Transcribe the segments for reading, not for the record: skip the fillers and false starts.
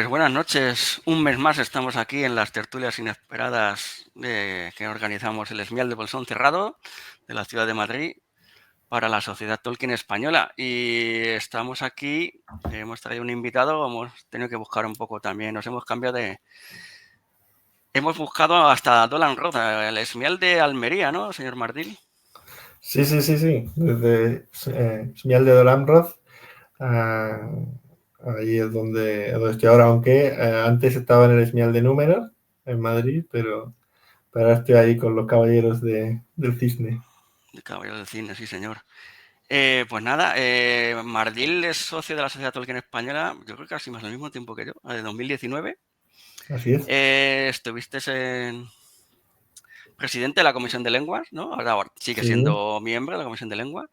Pues buenas noches. Un mes más estamos aquí en las tertulias inesperadas que organizamos el Esmial de Bolsón Cerrado de la ciudad de Madrid para la Sociedad Tolkien Española. Y estamos aquí, hemos traído un invitado, hemos tenido que buscar un poco también, nos hemos cambiado de... Hemos buscado hasta Dolan Roth, el Esmial de Almería, ¿no, señor Mardil? Sí. Desde Señal de Dolamroth, ahí es donde estoy ahora, aunque antes estaba en el Señal de Númenor, en Madrid, pero ahora estoy ahí con los caballeros del Cisne. De Caballero del Cine, sí, señor. Pues nada, Mardil es socio de la Sociedad Tolkien Española, yo creo que casi más al mismo tiempo que yo, de 2019. Así es. Estuviste presidente de la Comisión de Lenguas, ¿no? Ahora sigue Sí, siendo miembro de la Comisión de Lenguas.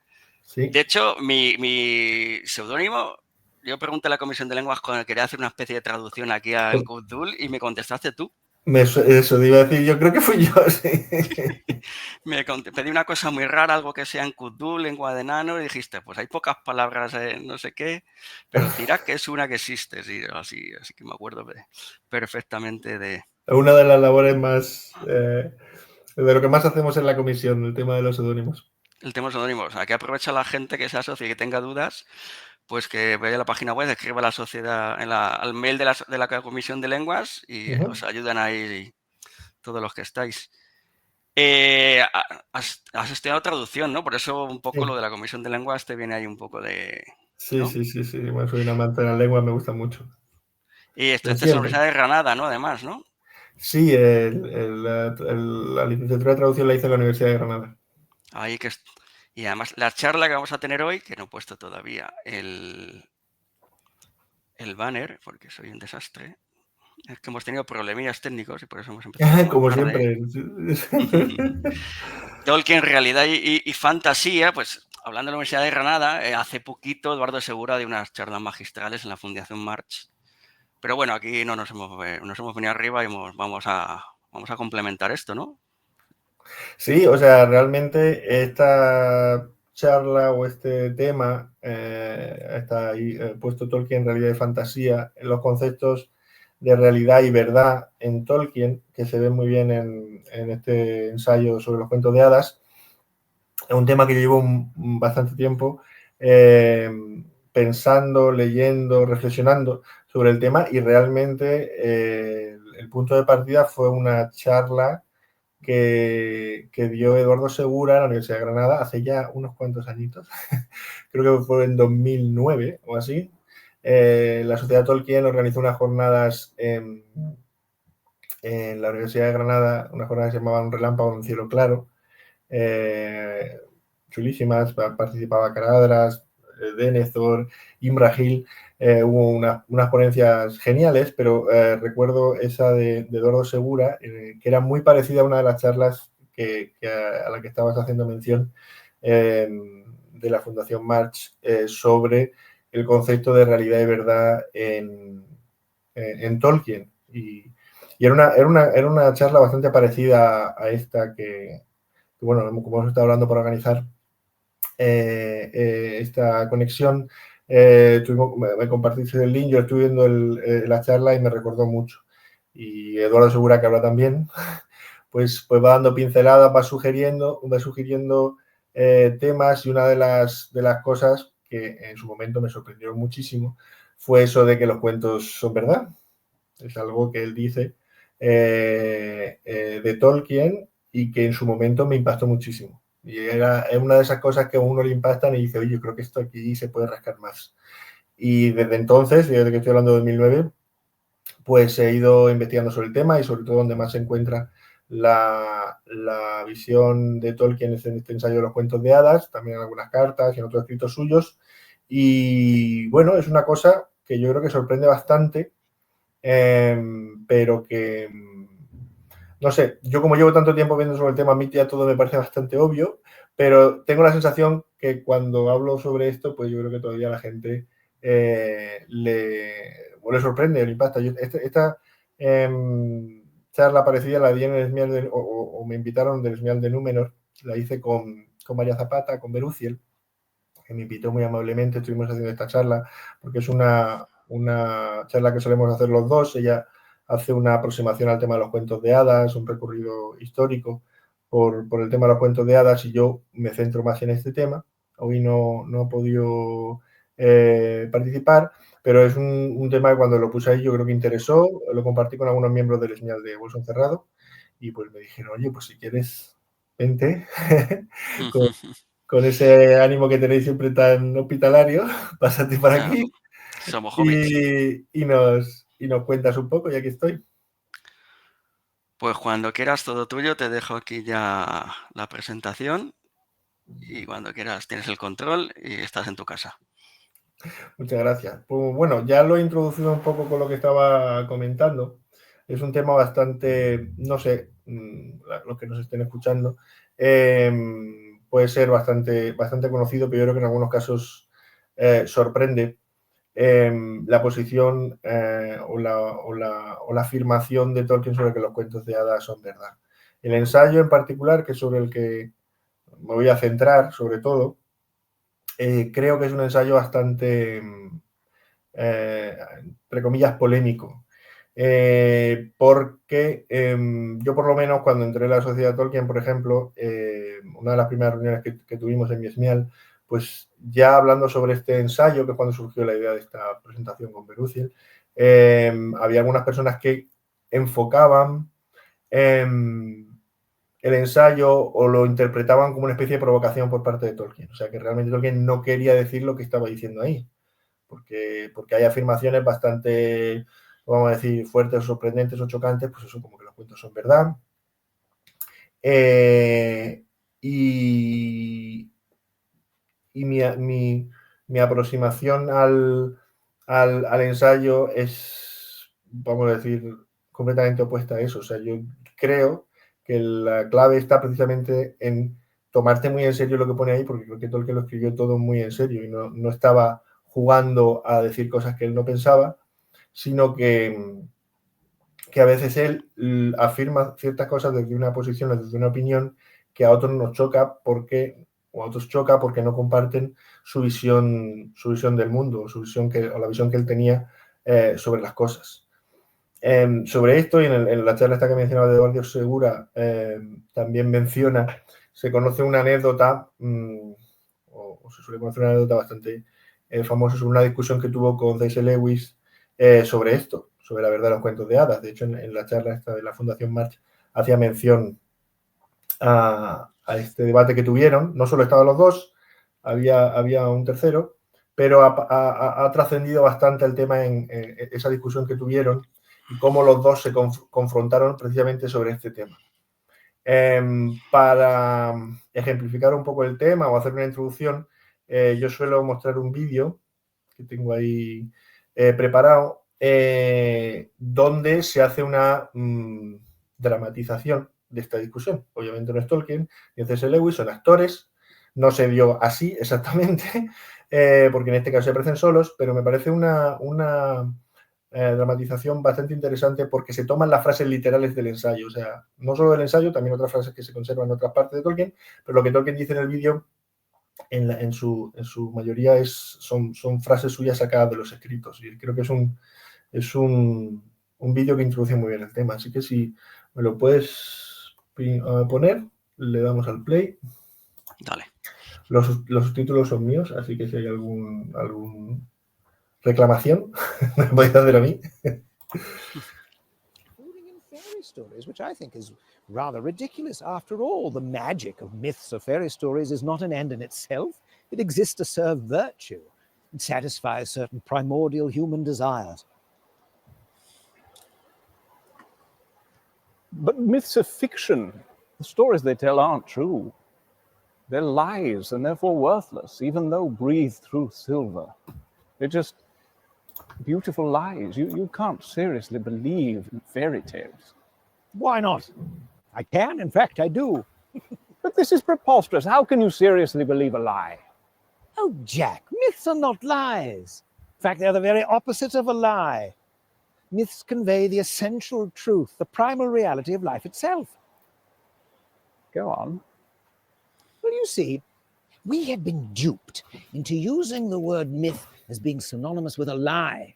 De sí. hecho, mi seudónimo, yo pregunté a la Comisión de Lenguas cuando quería hacer una especie de traducción aquí al Cthul y me contestaste tú. Eso te iba a decir, yo creo que fui yo, sí. Pedí una cosa muy rara, algo que sea en Cthul, lengua de enano, y dijiste, pues hay pocas palabras, no sé qué, pero Tirac es una que existe, sí, así que me acuerdo perfectamente de... Una de las labores más, de lo que más hacemos en la comisión, el tema de los seudónimos. El tema seudónimos. O sea, que aprovecha la gente que se asocie y que tenga dudas, pues que vaya a la página web, escriba a la sociedad, al mail de la Comisión de Lenguas y os ayudan ahí todos los que estáis. Has estudiado traducción, ¿no? Por eso un poco lo Sí, de la Comisión de Lenguas te viene ahí un poco de... sí, ¿no? sí, sí, sí. Bueno, soy un amante de la lengua, me gusta mucho. Y De estudiaste en la siempre. Universidad de Granada, ¿no? Además, ¿no? Sí, la licenciatura de traducción la hice en la Universidad de Granada. Ahí que... Y además, la charla que vamos a tener hoy, que no he puesto todavía el banner, porque soy un desastre, es que hemos tenido problemillas técnicos y por eso hemos empezado como Como tarde. siempre. Tolkien, realidad y fantasía, pues hablando de la Universidad de Granada, hace poquito Eduardo Segura dio unas charlas magistrales en la Fundación March. Pero bueno, aquí no nos hemos venido arriba y vamos a complementar esto, ¿no? Sí, o sea, realmente esta charla o este tema está ahí puesto Tolkien, realidad y fantasía, en los conceptos de realidad y verdad en Tolkien, que se ve muy bien en este ensayo sobre los cuentos de hadas. Es un tema que yo llevo bastante tiempo eh, pensando, leyendo, reflexionando sobre el tema y realmente el punto de partida fue una charla que dio Eduardo Segura en la Universidad de Granada hace ya unos cuantos añitos, creo que fue en 2009 o así. La Sociedad Tolkien organizó unas jornadas en la Universidad de Granada, unas jornadas que se llamaban Un relámpago en un cielo claro, eh, chulísimas, participaba Caradras, Denethor, Imrahil, hubo unas ponencias geniales, pero recuerdo esa de Eduardo Segura, que era muy parecida a una de las charlas a la que estabas haciendo mención de la Fundación March sobre el concepto de realidad y verdad en Tolkien. Y era una charla bastante parecida a esta bueno, como hemos estado hablando para organizar esta conexión, me compartiste el link, yo estuve viendo la charla y me recordó mucho. Y Eduardo Segura, que habla también, pues va dando pinceladas, va sugiriendo temas y una de las cosas que en su momento me sorprendió muchísimo fue eso de que los cuentos son verdad. Es algo que él dice de Tolkien y que en su momento me impactó muchísimo. Y es una de esas cosas que a uno le impactan y dice, oye, yo creo que esto aquí se puede rascar más. Y desde entonces, desde que estoy hablando de 2009, pues he ido investigando sobre el tema y sobre todo donde más se encuentra la visión de Tolkien es en este ensayo de los cuentos de hadas, también en algunas cartas y en otros escritos suyos. Y bueno, es una cosa que yo creo que sorprende bastante pero que, no sé, yo como llevo tanto tiempo viendo sobre el tema, a mí ya todo me parece bastante obvio, pero tengo la sensación que cuando hablo sobre esto, pues yo creo que todavía a la gente le sorprende, le impacta. Esta charla parecida la di en el Esmial o me invitaron del Esmial de Númenor, la hice con María Zapata, con Beruciel, que me invitó muy amablemente, estuvimos haciendo esta charla, porque es una charla que solemos hacer los dos. Ella hace una aproximación al tema de los cuentos de hadas, un recorrido histórico por el tema de los cuentos de hadas, y yo me centro más en este tema. Hoy no he podido participar, pero es un tema que cuando lo puse ahí yo creo que interesó. Lo compartí con algunos miembros del Esmial de Bolsón Cerrado y pues me dijeron, oye, pues si quieres, vente. con ese ánimo que tenéis siempre tan hospitalario, pásate por aquí somos hobbits. y nos cuentas un poco, y aquí estoy. Pues cuando quieras, todo tuyo, te dejo aquí ya la presentación y cuando quieras tienes el control y estás en tu casa. Muchas gracias. Pues bueno, ya lo he introducido un poco con lo que estaba comentando. Es un tema bastante, no sé, los que nos estén escuchando, puede ser bastante conocido, pero yo creo que en algunos casos sorprende la posición o la afirmación de Tolkien sobre que los cuentos de hadas son verdad. El ensayo en particular, que es sobre el que me voy a centrar sobre todo, creo que es un ensayo bastante, entre comillas, polémico. Porque yo por lo menos cuando entré en la Sociedad Tolkien, por ejemplo, una de las primeras reuniones que tuvimos en mi Esmial, pues ya hablando sobre este ensayo, que es cuando surgió la idea de esta presentación con Peruciel, había algunas personas que enfocaban el ensayo o lo interpretaban como una especie de provocación por parte de Tolkien. O sea, que realmente Tolkien no quería decir lo que estaba diciendo ahí, porque hay afirmaciones bastante, vamos a decir, fuertes o sorprendentes o chocantes, pues eso, como que los cuentos son verdad. Y mi aproximación al ensayo es, vamos a decir, completamente opuesta a eso. O sea, yo creo que la clave está precisamente en tomarte muy en serio lo que pone ahí, porque creo que Tolkien lo escribió todo muy en serio y no estaba jugando a decir cosas que él no pensaba, sino que a veces él afirma ciertas cosas desde una posición, desde una opinión que a otros nos choca porque no comparten su visión del mundo, o la visión que él tenía sobre las cosas. Sobre esto, y en la charla esta que mencionaba de Eduardo Segura, también se conoce una anécdota, o se suele conocer una anécdota bastante famosa sobre una discusión que tuvo con C.S. Lewis sobre esto, sobre la verdad de los cuentos de hadas. De hecho, en la charla esta de la Fundación March hacía mención a este debate que tuvieron. No solo estaban los dos, había un tercero, pero ha trascendido bastante el tema en esa discusión que tuvieron y cómo los dos se confrontaron precisamente sobre este tema. Para ejemplificar un poco el tema o hacer una introducción, yo suelo mostrar un vídeo que tengo ahí preparado, donde se hace una dramatización de esta discusión. Obviamente no es Tolkien ni C.S. Lewis, son actores, no se dio así exactamente, porque en este caso se aparecen solos, pero me parece una dramatización bastante interesante porque se toman las frases literales del ensayo. O sea, no solo del ensayo, también otras frases que se conservan en otras partes de Tolkien, pero lo que Tolkien dice en el vídeo en su mayoría son frases suyas sacadas de los escritos, y creo que es un vídeo que introduce muy bien el tema. Así que si me lo puedes poner, le damos al play. Dale. Los subtítulos son míos, así que si hay algún reclamación, me podéis hacer a mí. Fairy stories, which I think is rather ridiculous. After all, the magic of myths or fairy stories is not an end in itself. It exists to serve virtue and satisfy certain primordial human desires. But myths are fiction. The stories they tell aren't true. They're lies and therefore worthless, even though breathed through silver. They're just beautiful lies. You can't seriously believe in fairy tales. Why not? I can, in fact, I do. But this is preposterous. How can you seriously believe a lie? Oh, Jack, myths are not lies. In fact, they're the very opposite of a lie. Myths convey the essential truth, the primal reality of life itself. Go on. Well, you see, we have been duped into using the word myth as being synonymous with a lie.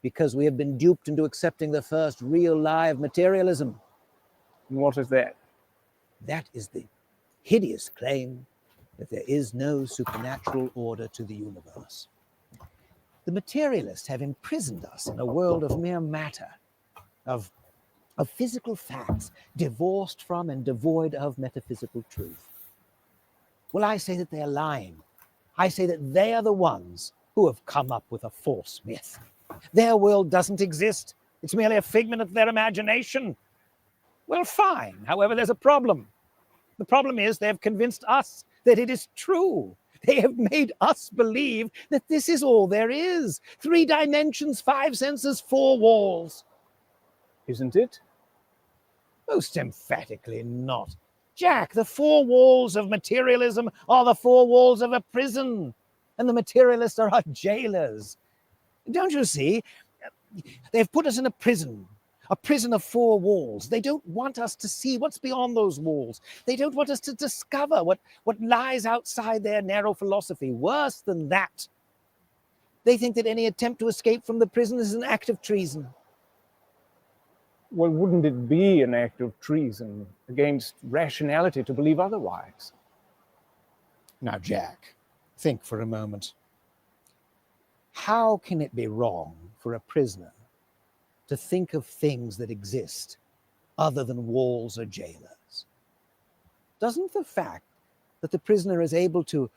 because we have been duped into accepting the first real lie of materialism. And what is that? That is the hideous claim that there is no supernatural order to the universe. The materialists have imprisoned us in a world of mere matter, of physical facts, divorced from and devoid of metaphysical truth. Well, I say that they are lying. I say that they are the ones who have come up with a false myth. Their world doesn't exist. It's merely a figment of their imagination. Well, fine. However, there's a problem. The problem is they have convinced us that it is true. They have made us believe that this is all there is. 3 dimensions, 5 senses, 4 walls. Isn't it? Most emphatically not. Jack, the 4 walls of materialism are the 4 walls of a prison, and the materialists are our jailers. Don't you see? They've put us in a prison of 4 walls. They don't want us to see what's beyond those walls. They don't want us to discover what lies outside their narrow philosophy. Worse than that, they think that any attempt to escape from the prison is an act of treason. Well, wouldn't it be an act of treason against rationality to believe otherwise? Now, Jack, think for a moment. How can it be wrong for a prisoner to think of things that exist other than walls or jailers? Doesn't the fact that the prisoner is able to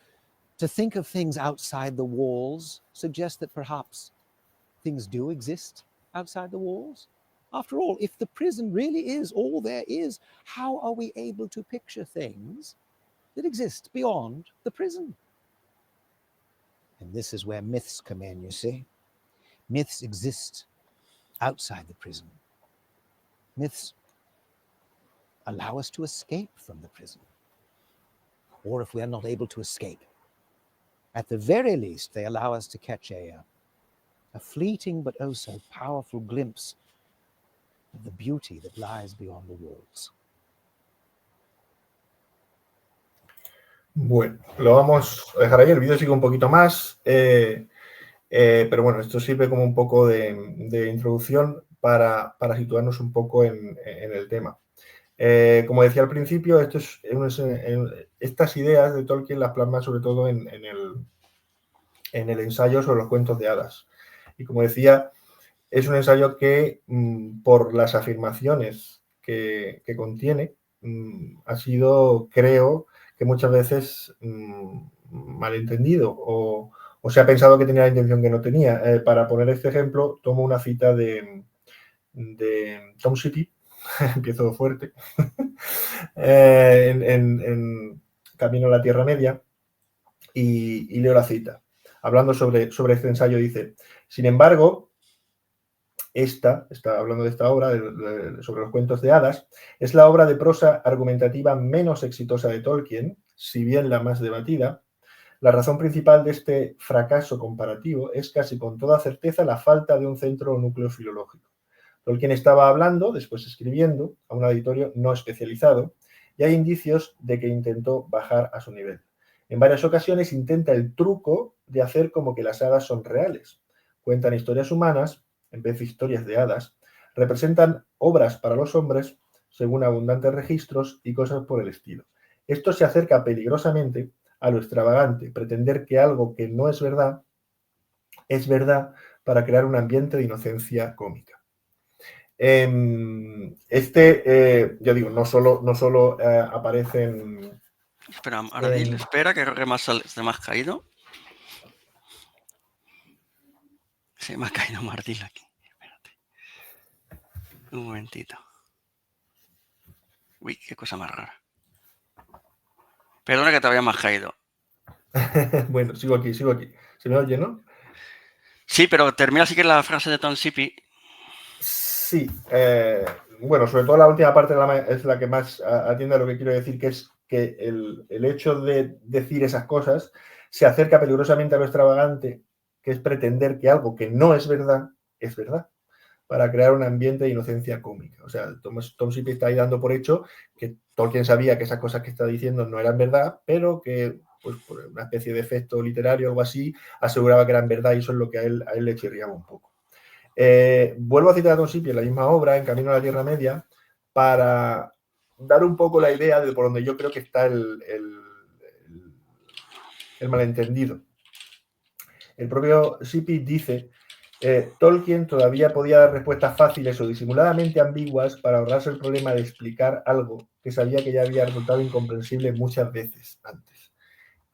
think of things outside the walls suggest that perhaps things do exist outside the walls? After all, if the prison really is all there is, how are we able to picture things that exist beyond the prison? And this is where myths come in, you see. Myths exist outside the prison. Myths allow us to escape from the prison. Or if we are not able to escape, at the very least, they allow us to catch a fleeting but oh so powerful glimpse of the beauty that lies beyond the walls. Bueno, lo vamos a dejar ahí. El vídeo sigue un poquito más, pero bueno, esto sirve como un poco de introducción para situarnos un poco en el tema. Como decía al principio, estas ideas de Tolkien las plasma sobre todo en el ensayo sobre los cuentos de hadas. Y como decía, es un ensayo que, por las afirmaciones que contiene, ha sido, creo, que muchas veces malentendido o se ha pensado que tenía la intención que no tenía. Para poner este ejemplo, tomo una cita de Tom Shippey, empiezo fuerte, en Camino a la Tierra Media, y leo la cita. Hablando sobre este ensayo, dice: sin embargo, está hablando de esta obra, sobre los cuentos de hadas, es la obra de prosa argumentativa menos exitosa de Tolkien, si bien la más debatida. La razón principal de este fracaso comparativo es casi con toda certeza la falta de un centro o núcleo filológico. Tolkien estaba hablando, después escribiendo, a un auditorio no especializado, y hay indicios de que intentó bajar a su nivel. En varias ocasiones intenta el truco de hacer como que las hadas son reales. Cuentan historias humanas en vez de historias de hadas, representan obras para los hombres según abundantes registros y cosas por el estilo. Esto se acerca peligrosamente a lo extravagante, pretender que algo que no es verdad para crear un ambiente de inocencia cómica. Ya digo, no solo aparecen... Espera, Ardil, espera, que creo que se me ha caído. Se me ha caído Mardil aquí. Espérate. Un momentito. Uy, qué cosa más rara. Perdona que te había más caído. Bueno, sigo aquí. ¿Se me oye, no? Sí, pero termina así que la frase de Tom Shippey. Sí. Bueno, sobre todo la última parte es la que más atiende a lo que quiero decir, que es que el hecho de decir esas cosas se acerca peligrosamente a lo extravagante, que es pretender que algo que no es verdad, para crear un ambiente de inocencia cómica. O sea, Tom Shippey está ahí dando por hecho que Tolkien sabía que esas cosas que está diciendo no eran verdad, pero que, pues, por una especie de efecto literario o algo así, aseguraba que eran verdad, y eso es lo que a él le chirriaba un poco. Vuelvo a citar a Tom Shippey en la misma obra, En Camino a la Tierra Media, para dar un poco la idea de por donde yo creo que está el malentendido. El propio Shippey dice: Tolkien todavía podía dar respuestas fáciles o disimuladamente ambiguas para ahorrarse el problema de explicar algo que sabía que ya había resultado incomprensible muchas veces antes.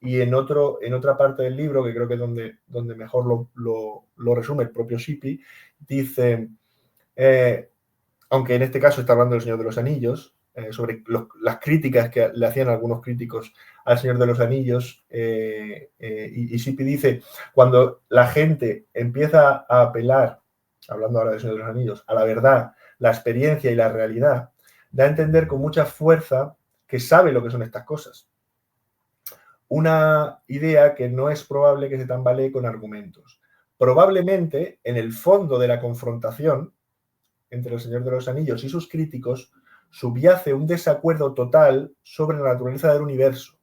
Y en otra parte del libro, que creo que es donde mejor lo resume el propio Shippey, dice, aunque en este caso está hablando del Señor de los Anillos, sobre las críticas que le hacían algunos críticos al Señor de los Anillos, y Shippey dice: cuando la gente empieza a apelar, hablando ahora del Señor de los Anillos, a la verdad, la experiencia y la realidad, da a entender con mucha fuerza que sabe lo que son estas cosas. Una idea que no es probable que se tambalee con argumentos. Probablemente, en el fondo de la confrontación entre el Señor de los Anillos y sus críticos, subyace un desacuerdo total sobre la naturaleza del universo.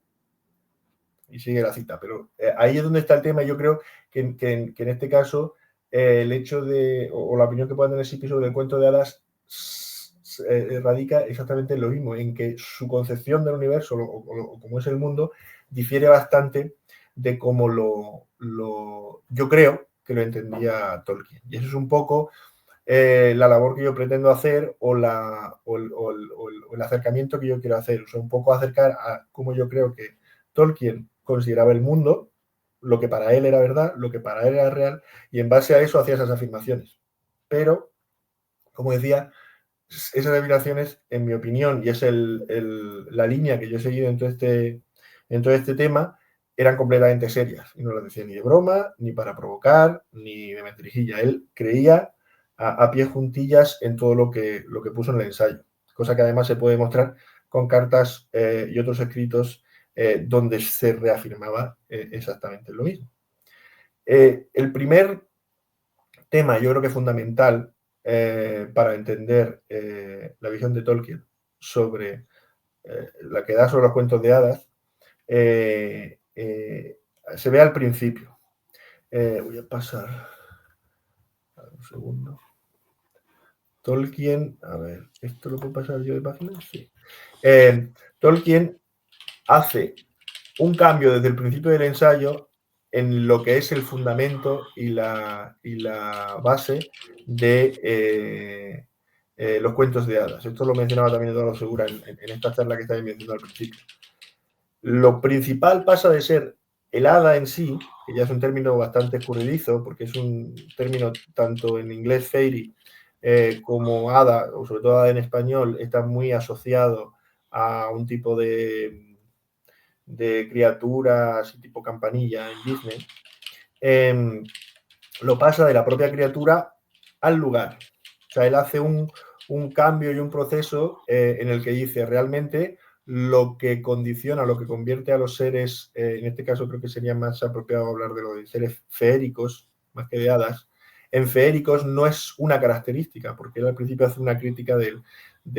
Y sigue la cita, pero ahí es donde está el tema. Yo creo que en este caso el hecho de, o la opinión que pueda tener Shippey sobre el cuento de hadas radica exactamente en lo mismo, en que su concepción del universo o como es el mundo difiere bastante de cómo yo creo que lo entendía Tolkien. Y eso es un poco la labor que yo pretendo hacer o el acercamiento que yo quiero hacer. O sea, un poco acercar a cómo yo creo que Tolkien consideraba el mundo, lo que para él era verdad, lo que para él era real, y en base a eso hacía esas afirmaciones. Pero, como decía, esas afirmaciones, en mi opinión, y es la línea que yo he seguido en todo este tema, eran completamente serias. Y no lo decía ni de broma, ni para provocar, ni de mentirijilla. Él creía a pie juntillas en todo lo que puso en el ensayo. Cosa que además se puede demostrar con cartas y otros escritos donde se reafirmaba exactamente lo mismo. El primer tema, yo creo que fundamental para entender la visión de Tolkien sobre la que da sobre los cuentos de hadas, se ve al principio. Voy a pasar un segundo. Tolkien, a ver, ¿esto lo puedo pasar yo de página? Sí. Tolkien hace un cambio desde el principio del ensayo en lo que es el fundamento y la base de los cuentos de hadas. Esto lo mencionaba también Eduardo Segura en esta charla que estaba mencionando al principio. Lo principal pasa de ser el hada en sí, que ya es un término bastante escurridizo, porque es un término tanto en inglés fairy como hada, o sobre todo hada en español, está muy asociado a un tipo de criaturas tipo campanilla en Disney. Lo pasa de la propia criatura al lugar. O sea, él hace un cambio y un proceso en el que dice realmente lo que condiciona, lo que convierte a los seres, en este caso creo que sería más apropiado hablar de lo de seres feéricos, más que de hadas. En feéricos no es una característica, porque él al principio hace una crítica de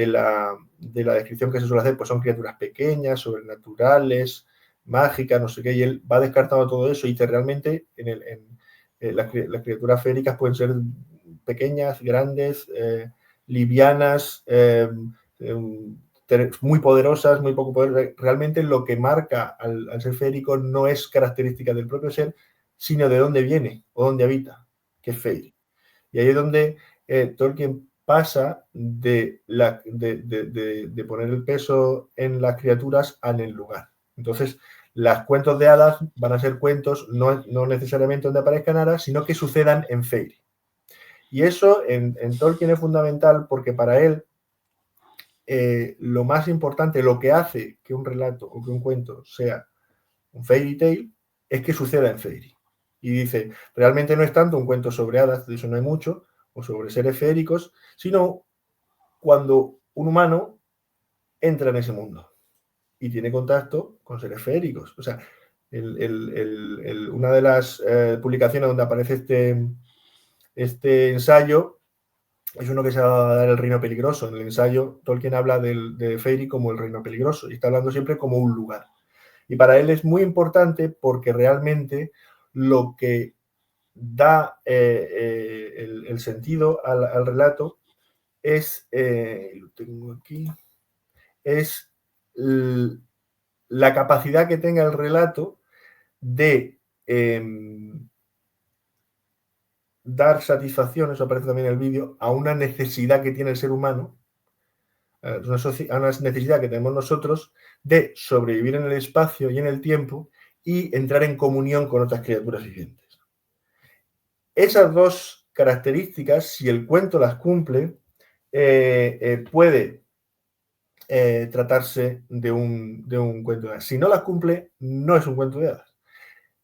la descripción que se suele hacer, pues son criaturas pequeñas, sobrenaturales, mágicas, no sé qué, y él va descartando todo eso y dice realmente las criaturas feéricas pueden ser pequeñas, grandes, livianas, muy poderosas, muy poco poderosas. Realmente lo que marca al ser feérico no es característica del propio ser, sino de dónde viene o dónde habita, que es fairy. Y ahí es donde Tolkien pasa de poner el peso en las criaturas en el lugar. Entonces, los cuentos de hadas van a ser cuentos no necesariamente donde aparezcan hadas, sino que sucedan en fairy. Y eso en Tolkien es fundamental porque para él lo más importante, lo que hace que un relato o que un cuento sea un fairy tale, es que suceda en fairy. Y dice, realmente no es tanto un cuento sobre hadas, de eso no hay mucho, o sobre seres feéricos, sino cuando un humano entra en ese mundo y tiene contacto con seres feéricos. O sea, una de las publicaciones donde aparece este ensayo es uno que se va a dar el reino peligroso. En el ensayo, Tolkien habla de Fairy como el reino peligroso y está hablando siempre como un lugar. Y para él es muy importante porque realmente lo que da el sentido al relato es, lo tengo aquí, es la capacidad que tenga el relato de dar satisfacción, eso aparece también en el vídeo, a una necesidad que tiene el ser humano, a una necesidad que tenemos nosotros de sobrevivir en el espacio y en el tiempo y entrar en comunión con otras criaturas vivientes. Esas dos características, si el cuento las cumple, puede tratarse de un cuento de hadas. Si no las cumple, no es un cuento de hadas.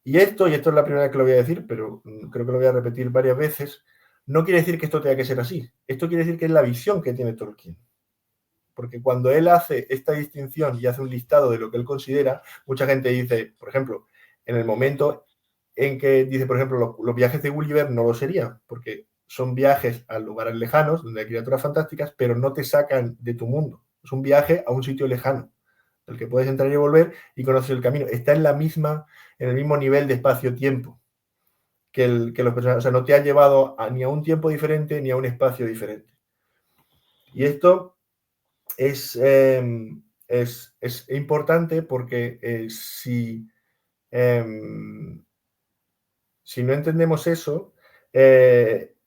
Y esto es la primera vez que lo voy a decir, pero creo que lo voy a repetir varias veces, no quiere decir que esto tenga que ser así. Esto quiere decir que es la visión que tiene Tolkien. Porque cuando él hace esta distinción y hace un listado de lo que él considera, mucha gente dice, por ejemplo, en el momento en que dice, por ejemplo, los viajes de Gulliver no lo sería, porque son viajes a lugares lejanos, donde hay criaturas fantásticas, pero no te sacan de tu mundo. Es un viaje a un sitio lejano, del que puedes entrar y volver y conocer el camino. Está en el mismo nivel de espacio-tiempo que los personajes. O sea, no te ha llevado ni a un tiempo diferente ni a un espacio diferente. Y esto es importante porque si no entendemos eso,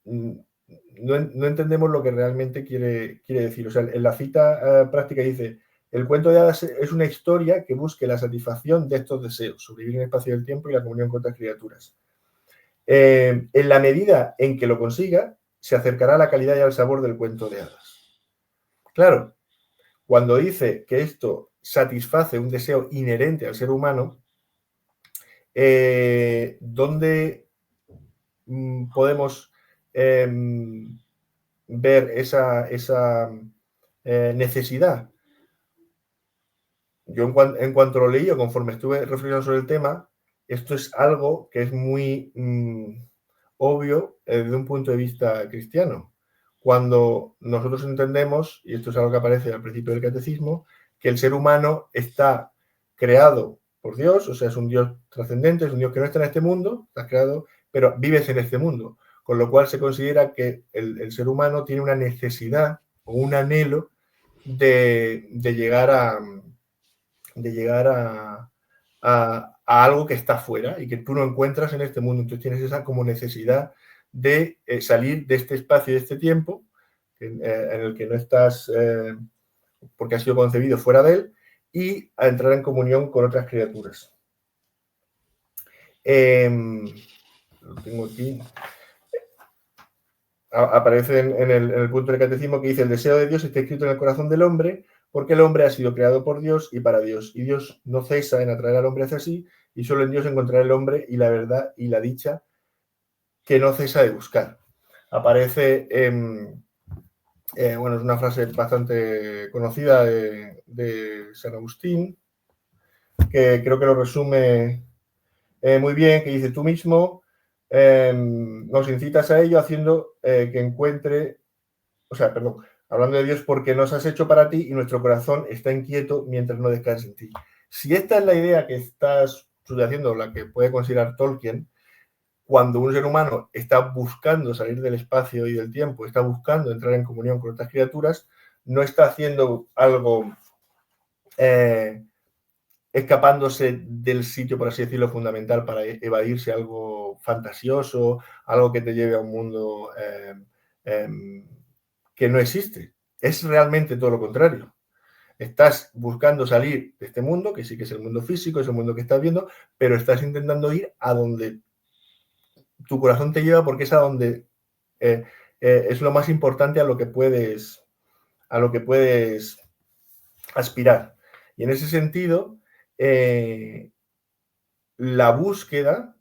no entendemos lo que realmente quiere decir. O sea, en la cita práctica dice, el cuento de hadas es una historia que busque la satisfacción de estos deseos, sobrevivir en el espacio del tiempo y la comunión con otras criaturas. En la medida en que lo consiga, se acercará a la calidad y al sabor del cuento de hadas. Claro, cuando dice que esto satisface un deseo inherente al ser humano, ¿dónde podemos ver esa necesidad? Yo en cuanto lo leí o conforme estuve reflexionando sobre el tema, esto es algo que es muy obvio desde un punto de vista cristiano. Cuando nosotros entendemos, y esto es algo que aparece al principio del catecismo, que el ser humano está creado por Dios, o sea, es un Dios trascendente, es un Dios que no está en este mundo, está creado, pero vives en este mundo, con lo cual se considera que el ser humano tiene una necesidad o un anhelo de llegar a algo que está fuera y que tú no encuentras en este mundo. Entonces tienes esa como necesidad de salir de este espacio y de este tiempo en el que no estás porque has sido concebido fuera de él y a entrar en comunión con otras criaturas. Lo tengo aquí. Aparece en el punto del catecismo que dice: el deseo de Dios está escrito en el corazón del hombre porque el hombre ha sido creado por Dios y para Dios, y Dios no cesa en atraer al hombre hacia sí, y solo en Dios encontrará el hombre y la verdad y la dicha que no cesa de buscar. Aparece, bueno, es una frase bastante conocida de San Agustín, que creo que lo resume muy bien, que dice: tú mismo nos incitas a ello haciendo que encuentre, hablando de Dios, porque nos has hecho para ti y nuestro corazón está inquieto mientras no descansa en ti. Si esta es la idea que estás subyacendo, la que puede considerar Tolkien, cuando un ser humano está buscando salir del espacio y del tiempo, está buscando entrar en comunión con otras criaturas, no está haciendo algo escapándose del sitio, por así decirlo, fundamental para evadirse algo fantasioso, algo que te lleve a un mundo que no existe. Es realmente todo lo contrario. Estás buscando salir de este mundo, que sí que es el mundo físico, es el mundo que estás viendo, pero estás intentando ir a donde tu corazón te lleva, porque es a donde es lo más importante a lo que puedes aspirar. Y en ese sentido, la búsqueda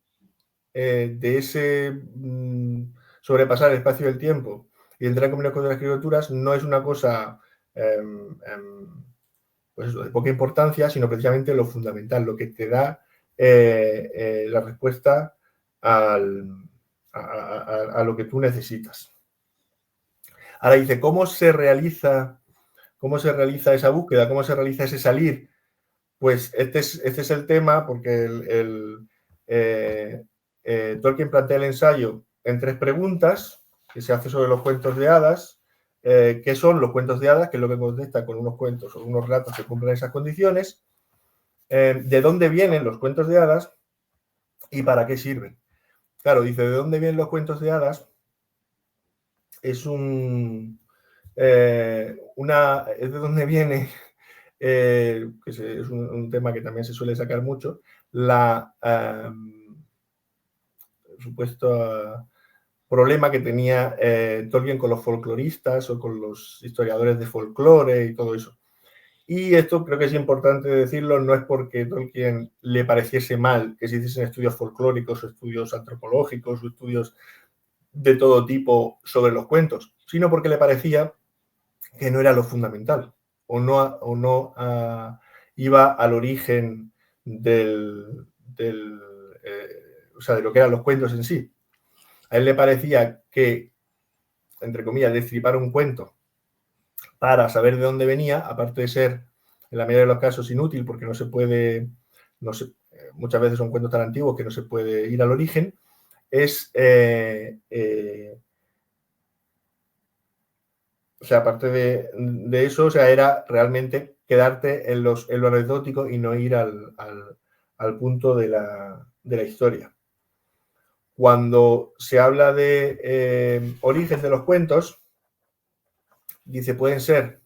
de ese sobrepasar el espacio y el tiempo y entrar en comunión con las criaturas no es una cosa pues eso, de poca importancia, sino precisamente lo fundamental, lo que te da la respuesta a lo que tú necesitas. Ahora dice, ¿cómo se realiza esa búsqueda? ¿Cómo se realiza ese salir? Pues este es el tema, porque Tolkien plantea el ensayo en 3 preguntas que se hace sobre los cuentos de hadas. ¿Qué son los cuentos de hadas? Que es lo que contesta con unos cuentos o unos relatos que cumplen esas condiciones. ¿De dónde vienen los cuentos de hadas y para qué sirven? Claro, dice, ¿de dónde vienen los cuentos de hadas? Es es de dónde viene, que es un tema que también se suele sacar mucho, la supuesto problema que tenía Tolkien con los folcloristas o con los historiadores de folclore y todo eso. Y esto creo que es importante decirlo, no es porque Tolkien le pareciese mal que se hiciesen estudios folclóricos o estudios antropológicos o estudios de todo tipo sobre los cuentos, sino porque le parecía que no era lo fundamental o no iba al origen de lo que eran los cuentos en sí. A él le parecía que, entre comillas, destripar un cuento para saber de dónde venía, aparte de ser, en la mayoría de los casos, inútil, porque muchas veces son cuentos tan antiguos que no se puede ir al origen, aparte de eso, era realmente quedarte en lo anecdótico y no ir al punto de la historia. Cuando se habla de origen de los cuentos, dice, pueden ser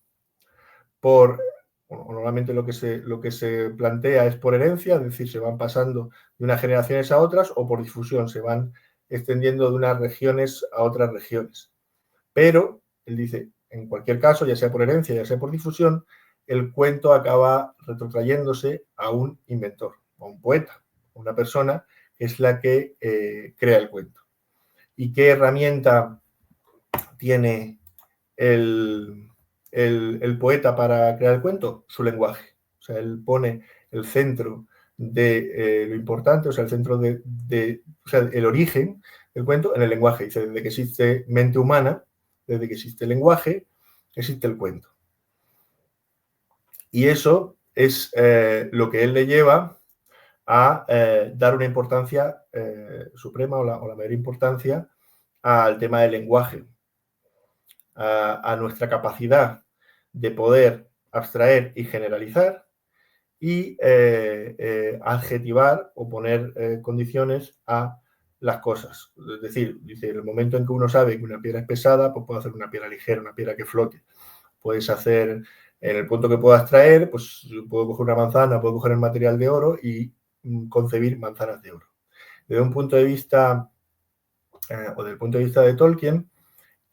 normalmente lo que se plantea es por herencia, es decir, se van pasando de unas generaciones a otras, o por difusión, se van extendiendo de unas regiones a otras regiones. Pero, él dice, en cualquier caso, ya sea por herencia, ya sea por difusión, el cuento acaba retrotrayéndose a un inventor, a un poeta, a una persona que es la que crea el cuento. ¿Y qué herramienta tiene el poeta para crear el cuento? Su lenguaje. O sea, él pone el centro de lo importante, el centro el origen del cuento en el lenguaje. Dice, desde que existe mente humana, desde que existe lenguaje, existe el cuento. Y eso es lo que él le lleva a dar una importancia suprema o la mayor importancia al tema del lenguaje, a nuestra capacidad de poder abstraer y generalizar y adjetivar o poner condiciones a las cosas. Es decir, dice, en el momento en que uno sabe que una piedra es pesada, pues puede hacer una piedra ligera, una piedra que flote. Puedes hacer, en el punto que puedo abstraer, pues puedo coger una manzana, puedo coger el material de oro y concebir manzanas de oro. Desde un punto de vista, o desde el punto de vista de Tolkien,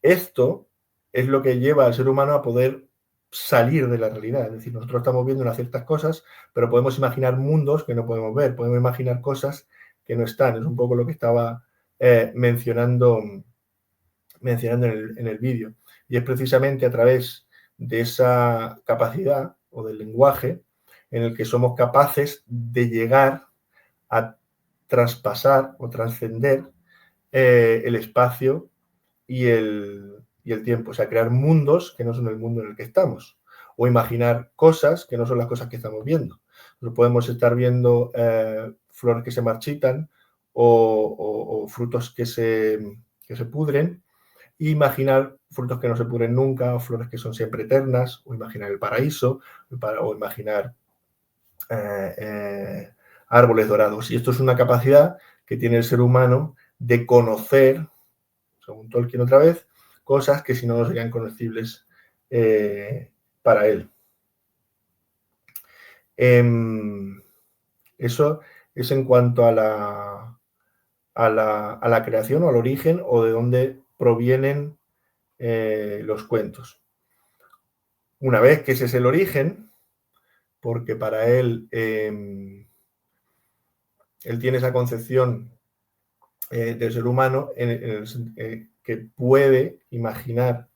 esto es lo que lleva al ser humano a poder salir de la realidad. Es decir, nosotros estamos viendo unas ciertas cosas, pero podemos imaginar mundos que no podemos ver, podemos imaginar cosas que no están. Es un poco lo que estaba mencionando en el vídeo. Y es precisamente a través de esa capacidad o del lenguaje en el que somos capaces de llegar a traspasar o trascender el espacio y el tiempo, o sea, crear mundos que no son el mundo en el que estamos, o imaginar cosas que no son las cosas que estamos viendo. Nosotros podemos estar viendo flores que se marchitan o frutos que se pudren, e imaginar frutos que no se pudren nunca, o flores que son siempre eternas, o imaginar el paraíso, o imaginar árboles dorados. Y esto es una capacidad que tiene el ser humano de conocer, según Tolkien otra vez, cosas que si no serían conocibles para él. Eso es en cuanto a la creación o al origen o de dónde provienen los cuentos. Una vez que ese es el origen, porque para él él tiene esa concepción del ser humano que puede imaginar,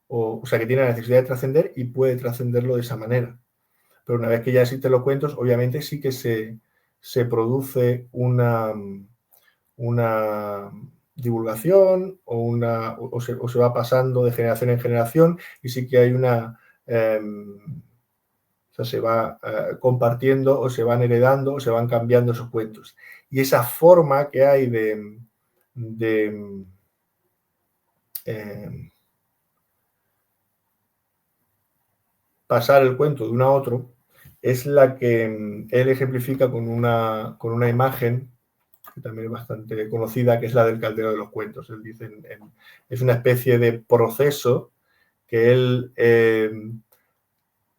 o sea, que tiene la necesidad de trascender y puede trascenderlo de esa manera. Pero una vez que ya existen los cuentos, obviamente sí que se produce una divulgación o se va pasando de generación en generación, y sí que hay sea, se va compartiendo o se van heredando o se van cambiando esos cuentos. Y esa forma que hay de pasar el cuento de uno a otro es la que él ejemplifica con una imagen que también es bastante conocida, que es la del caldero de los cuentos. Él dice, es una especie de proceso que él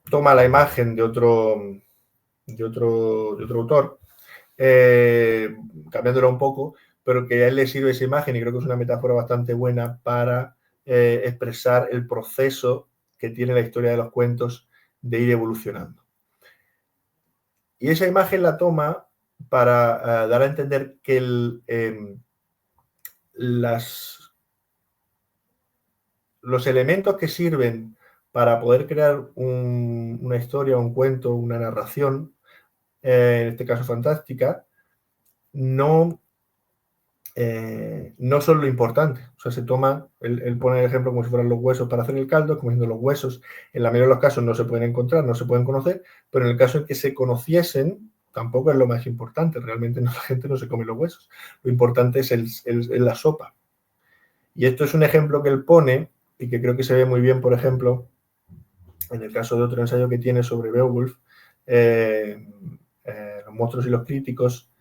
toma la imagen de otro autor, cambiándola un poco, pero que a él le sirve esa imagen y creo que es una metáfora bastante buena para expresar el proceso que tiene la historia de los cuentos de ir evolucionando. Y esa imagen la toma para dar a entender que los elementos que sirven para poder crear una historia, un cuento, una narración, en este caso fantástica, no son lo importante. O sea, se toma, él pone el ejemplo como si fueran los huesos para hacer el caldo, como diciendo los huesos, en la mayoría de los casos no se pueden encontrar, no se pueden conocer, pero en el caso en que se conociesen, tampoco es lo más importante. Realmente la gente no se come los huesos. Lo importante es la sopa. Y esto es un ejemplo que él pone y que creo que se ve muy bien, por ejemplo, en el caso de otro ensayo que tiene sobre Beowulf, los monstruos y los críticos.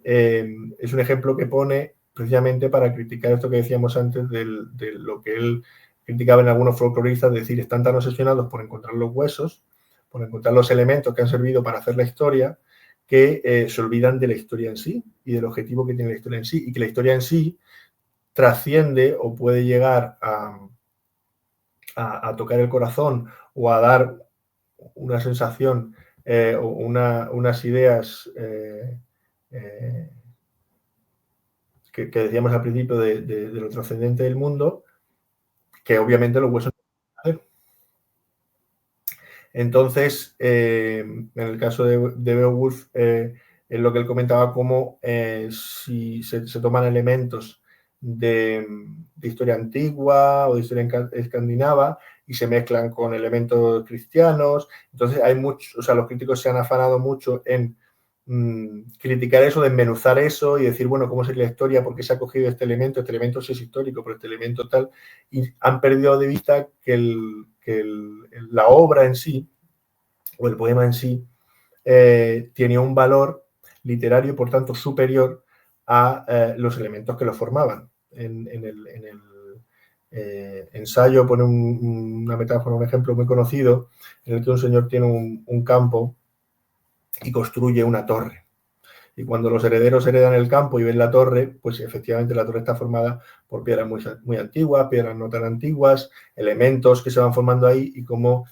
Es un ejemplo que pone precisamente para criticar esto que decíamos antes de lo que él criticaba en algunos folcloristas, es decir, están tan obsesionados por encontrar los huesos, por encontrar los elementos que han servido para hacer la historia, que se olvidan de la historia en sí y del objetivo que tiene la historia en sí, y que la historia en sí trasciende o puede llegar a tocar el corazón o a dar una sensación o unas ideas que decíamos al principio de lo trascendente del mundo, que obviamente los huesos no pueden hacer. Entonces, en el caso de Beowulf, es lo que él comentaba, como si se toman elementos de historia antigua o de historia escandinava y se mezclan con elementos cristianos. Entonces, los críticos se han afanado mucho en criticar eso, desmenuzar eso y decir, bueno, ¿cómo sería la historia? ¿Por qué se ha cogido este elemento? Este elemento sí es histórico, pero este elemento tal. Y han perdido de vista que la obra en sí, o el poema en sí, tenía un valor literario y por tanto superior a los elementos que lo formaban. En el ensayo pone una metáfora, un ejemplo muy conocido, en el que un señor tiene un campo y construye una torre. Y cuando los herederos heredan el campo y ven la torre, pues efectivamente la torre está formada por piedras muy antiguas, piedras no tan antiguas, elementos que se van formando ahí, y como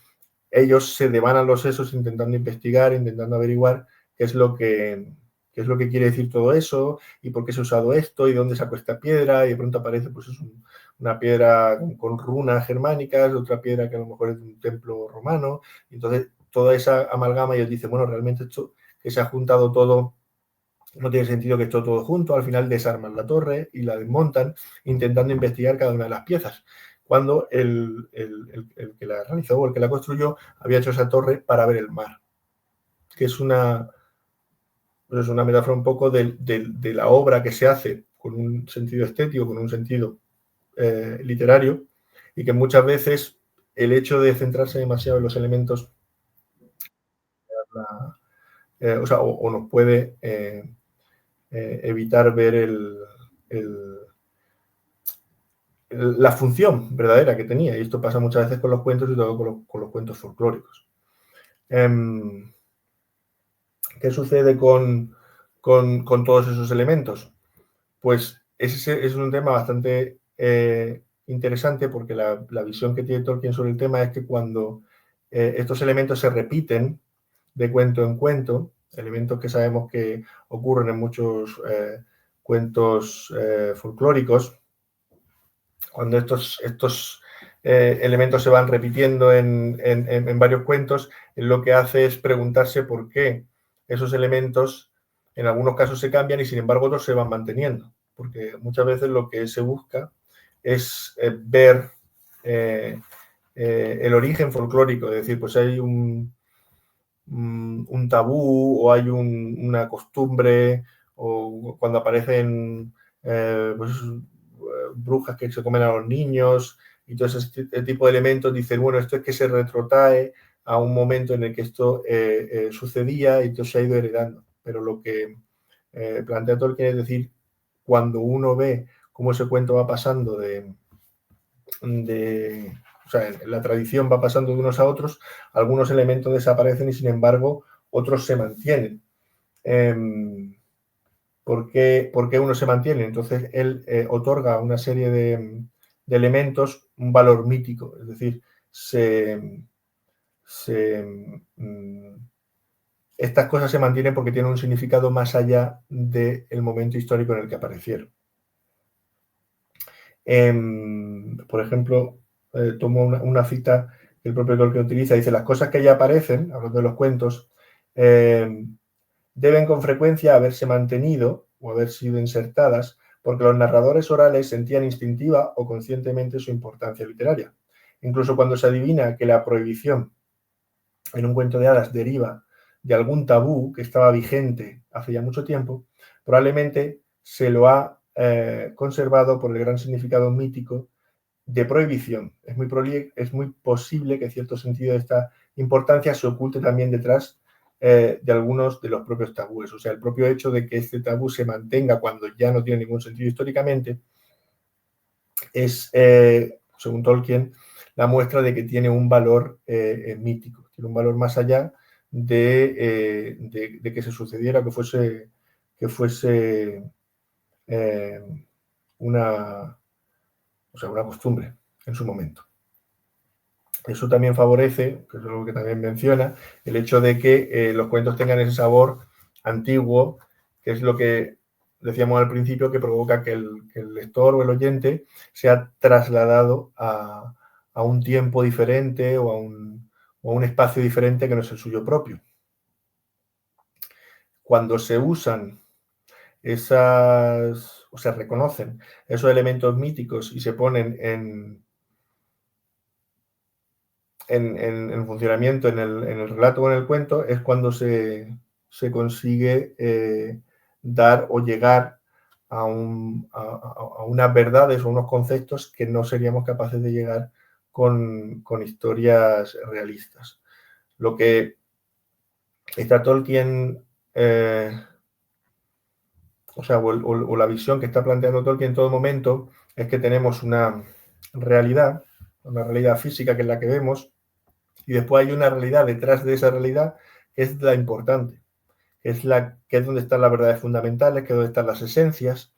ellos se devanan los sesos intentando investigar, intentando averiguar qué es lo que quiere decir todo eso y por qué se ha usado esto y de dónde sacó esta piedra, y de pronto aparece pues es una piedra con runas germánicas, otra piedra que a lo mejor es de un templo romano. Y entonces toda esa amalgama, y ellos dicen, bueno, realmente esto que se ha juntado todo no tiene sentido, que esté todo junto. Al final desarman la torre y la desmontan intentando investigar cada una de las piezas, cuando el que la realizó o el que la construyó había hecho esa torre para ver el mar, que es una metáfora un poco de la obra que se hace con un sentido estético, con un sentido literario, y que muchas veces el hecho de centrarse demasiado en los elementos o nos puede evitar ver la función verdadera que tenía. Y esto pasa muchas veces con los cuentos, y todo con los cuentos folclóricos. ¿Qué sucede con todos esos elementos? Pues ese es un tema bastante interesante, porque la visión que tiene Tolkien sobre el tema es que cuando estos elementos se repiten de cuento en cuento, elementos que sabemos que ocurren en muchos cuentos folclóricos, cuando estos elementos se van repitiendo en varios cuentos, lo que hace es preguntarse por qué esos elementos en algunos casos se cambian y sin embargo otros se van manteniendo, porque muchas veces lo que se busca es ver el origen folclórico, es decir, pues hay un un tabú o hay una costumbre, o cuando aparecen pues, brujas que se comen a los niños y todo ese tipo de elementos, dicen, bueno, esto es que se retrotrae a un momento en el que esto sucedía y esto se ha ido heredando. Pero lo que plantea Tolkien es decir, cuando uno ve cómo ese cuento va pasando o sea, la tradición va pasando de unos a otros, algunos elementos desaparecen y sin embargo otros se mantienen. ¿Por qué uno se mantiene? Entonces él otorga una serie de elementos un valor mítico, es decir, estas cosas se mantienen porque tienen un significado más allá del momento histórico en el que aparecieron. Por ejemplo, tomo una cita que el propio Tolkien utiliza, dice, las cosas que ya aparecen, hablando de los cuentos, deben con frecuencia haberse mantenido o haber sido insertadas porque los narradores orales sentían instintiva o conscientemente su importancia literaria. Incluso cuando se adivina que la prohibición en un cuento de hadas deriva de algún tabú que estaba vigente hace ya mucho tiempo, probablemente se lo ha conservado por el gran significado mítico de prohibición. Es muy posible que cierto sentido de esta importancia se oculte también detrás de algunos de los propios tabúes. O sea, el propio hecho de que este tabú se mantenga cuando ya no tiene ningún sentido históricamente es, según Tolkien, la muestra de que tiene un valor mítico, tiene un valor más allá de que se sucediera, que fuese una costumbre en su momento. Eso también favorece, que es algo que también menciona, el hecho de que los cuentos tengan ese sabor antiguo, que es lo que decíamos al principio, que provoca que el lector o el oyente sea trasladado a un tiempo diferente o a un espacio diferente que no es el suyo propio. Cuando se usan o se reconocen esos elementos míticos y se ponen en funcionamiento en el relato o en el cuento, es cuando se consigue dar o llegar a unas verdades o unos conceptos que no seríamos capaces de llegar con historias realistas. Lo que está Tolkien, o la visión que está planteando Tolkien en todo momento, es que tenemos una realidad física que es la que vemos, y después hay una realidad detrás de esa realidad que es la importante, que es donde están las verdades fundamentales, que es donde están las esencias,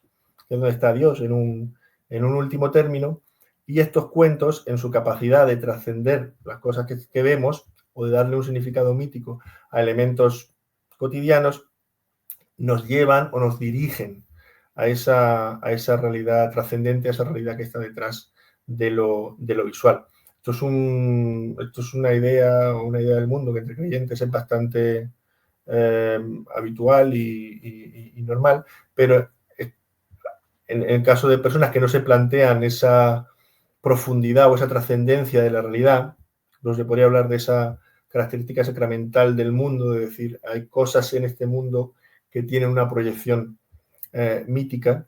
que es donde está Dios en un último término, y estos cuentos, en su capacidad de trascender las cosas que vemos o de darle un significado mítico a elementos cotidianos, nos llevan o nos dirigen a esa realidad trascendente, a esa realidad que está detrás de lo visual. Esto es una idea del mundo que entre creyentes es bastante habitual y normal, pero en el caso de personas que no se plantean esa profundidad o esa trascendencia de la realidad, no se podría hablar de esa característica sacramental del mundo, de decir, hay cosas en este mundo que tienen una proyección mítica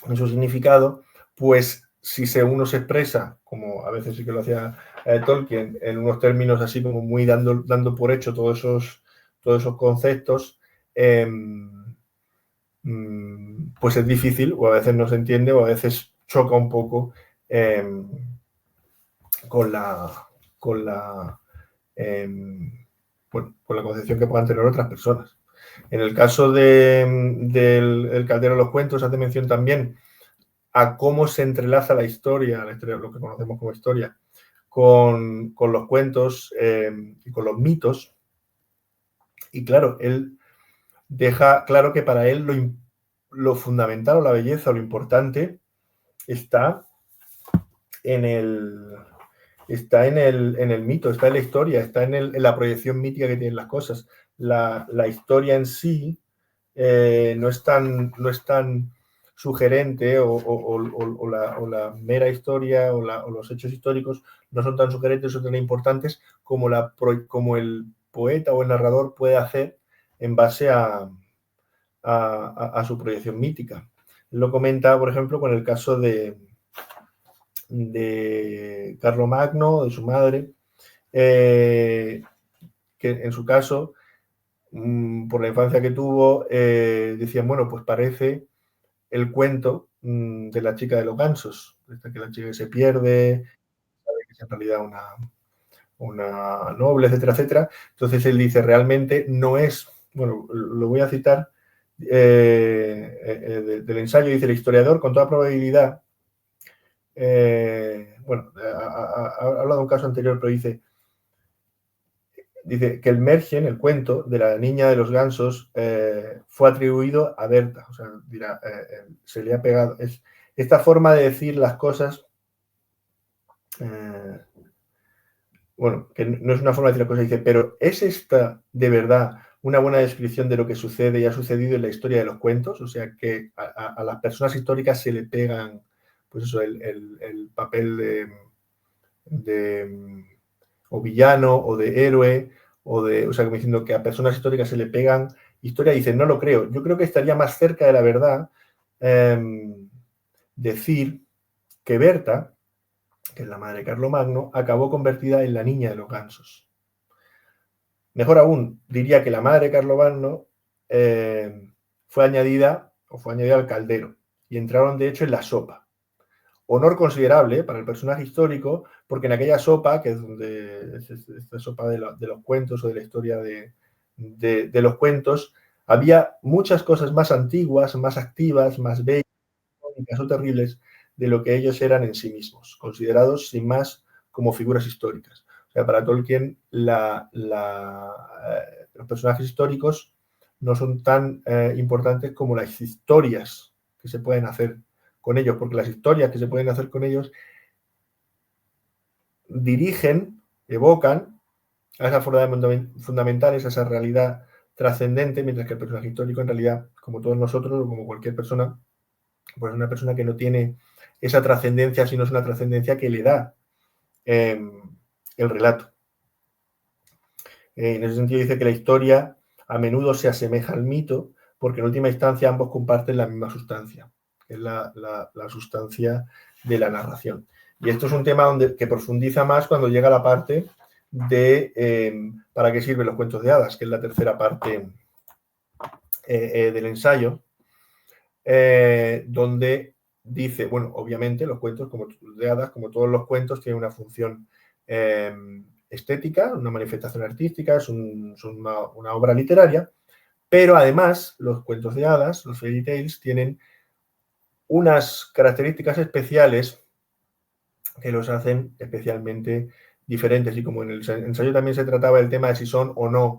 en su significado, pues si uno se expresa, como a veces sí que lo hacía Tolkien, en unos términos así como muy dando por hecho todos esos conceptos, pues es difícil, o a veces no se entiende, o a veces choca un poco con la concepción que puedan tener otras personas. En el caso del Caldero de los Cuentos, hace mención también a cómo se entrelaza la historia, lo que conocemos como historia, con los cuentos y con los mitos. Y claro, él deja claro que para él lo fundamental o la belleza o lo importante está en el mito, está en la historia, está en la proyección mítica que tienen las cosas. La historia en sí no es tan sugerente o la mera historia o los hechos históricos no son tan sugerentes o tan importantes como poeta o el narrador puede hacer en base a su proyección mítica. Lo comenta, por ejemplo, con el caso de Carlomagno, de su madre, que en su caso, por la infancia que tuvo, decían, bueno, pues parece el cuento de la chica de los gansos, que la chica que se pierde, sabe que es en realidad una noble, etcétera, etcétera. Entonces él dice, realmente no es, bueno, lo voy a citar del ensayo, dice, el historiador con toda probabilidad, bueno, habla de un caso anterior, pero dice que el Märchen, el cuento de la niña de los gansos, fue atribuido a Berta. O sea, dirá, se le ha pegado. Esta forma de decir las cosas, bueno, que no es una forma de decir las cosas, dice, pero ¿es esta de verdad una buena descripción de lo que sucede y ha sucedido en la historia de los cuentos? O sea, que a las personas históricas se le pegan, pues eso, el papel de o villano o de héroe, o sea, como diciendo que a personas históricas se le pegan historia, y dicen, no lo creo. Yo creo que estaría más cerca de la verdad decir que Berta, que es la madre de Carlomagno, acabó convertida en la niña de los gansos. Mejor aún, diría que la madre de Carlomagno fue añadida al caldero y entraron de hecho en la sopa. Honor considerable para el personaje histórico, porque en aquella sopa, que es donde esta sopa de los cuentos o de la historia de los cuentos, había muchas cosas más antiguas, más activas, más bellas o terribles de lo que ellos eran en sí mismos, considerados sin más como figuras históricas. O sea, para Tolkien los personajes históricos no son tan importantes como las historias que se pueden hacer con ellos, porque las historias que se pueden hacer con ellos dirigen, evocan a esas verdades fundamentales, a esa realidad trascendente, mientras que el personaje histórico en realidad, como todos nosotros o como cualquier persona, pues es una persona que no tiene esa trascendencia, sino es una trascendencia que le da el relato. En ese sentido dice que la historia a menudo se asemeja al mito, porque en última instancia ambos comparten la misma sustancia, que es la sustancia de la narración. Y esto es un tema que profundiza más cuando llega la parte de ¿para qué sirven los cuentos de hadas?, que es la tercera parte del ensayo, donde dice, bueno, obviamente los cuentos de hadas, como todos los cuentos, tienen una función estética, una manifestación artística, es una obra literaria, pero además los cuentos de hadas, los fairy tales, tienen unas características especiales que los hacen especialmente diferentes, y como en el ensayo también se trataba el tema de si son o no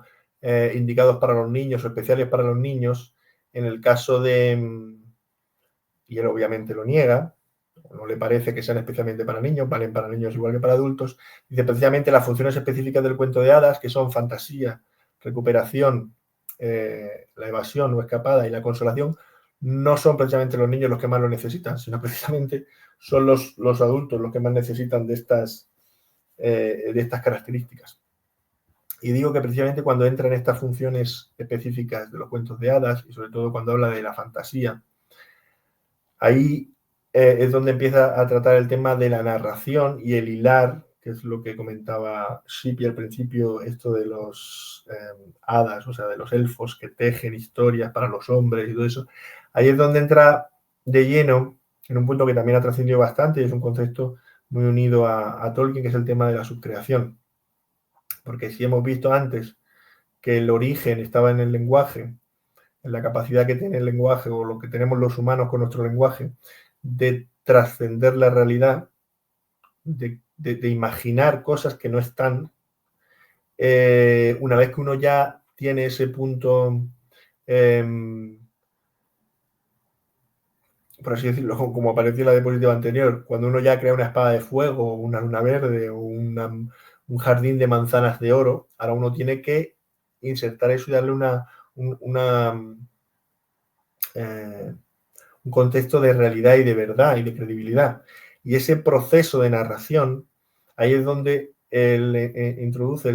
indicados para los niños o especiales para los niños, en el caso de, y él obviamente lo niega, no le parece que sean especialmente para niños, valen para niños igual que para adultos, dice precisamente las funciones específicas del cuento de hadas, que son fantasía, recuperación, la evasión o escapada y la consolación, no son precisamente los niños los que más lo necesitan, sino precisamente son los adultos los que más necesitan de estas características. Y digo que precisamente cuando entran estas funciones específicas de los cuentos de hadas, y sobre todo cuando habla de la fantasía, ahí es donde empieza a tratar el tema de la narración y el hilar, que es lo que comentaba Shippy al principio, esto de los hadas, o sea, de los elfos que tejen historias para los hombres y todo eso. Ahí es donde entra de lleno en un punto que también ha trascendido bastante, y es un concepto muy unido a Tolkien, que es el tema de la subcreación. Porque si hemos visto antes que el origen estaba en el lenguaje, en la capacidad que tiene el lenguaje o lo que tenemos los humanos con nuestro lenguaje de trascender la realidad, de imaginar cosas que no están, una vez que uno ya tiene ese punto, por así decirlo, como apareció en la diapositiva anterior, cuando uno ya crea una espada de fuego, una luna verde o un jardín de manzanas de oro, ahora uno tiene que insertar eso y darle un contexto de realidad y de verdad y de credibilidad. Y ese proceso de narración, ahí es donde él introduce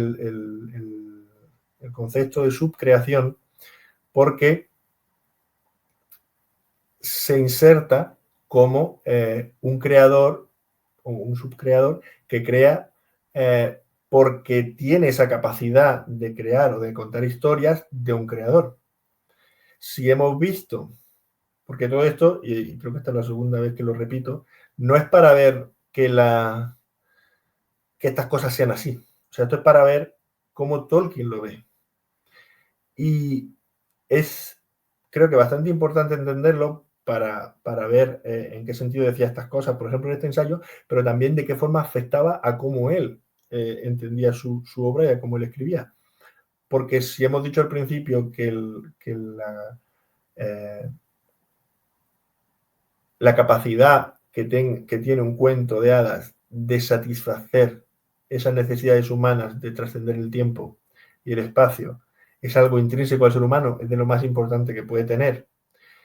el concepto de subcreación, porque se inserta como un creador o un subcreador que crea porque tiene esa capacidad de crear o de contar historias de un creador. Si hemos visto, porque todo esto, y creo que esta es la segunda vez que lo repito, no es para ver que estas cosas sean así. O sea, esto es para ver cómo Tolkien lo ve. Y es, creo que bastante importante entenderlo para ver en qué sentido decía estas cosas, por ejemplo, en este ensayo, pero también de qué forma afectaba a cómo él entendía su obra y a cómo él escribía. Porque si hemos dicho al principio que la capacidad que tiene un cuento de hadas de satisfacer esas necesidades humanas de trascender el tiempo y el espacio es algo intrínseco al ser humano, es de lo más importante que puede tener.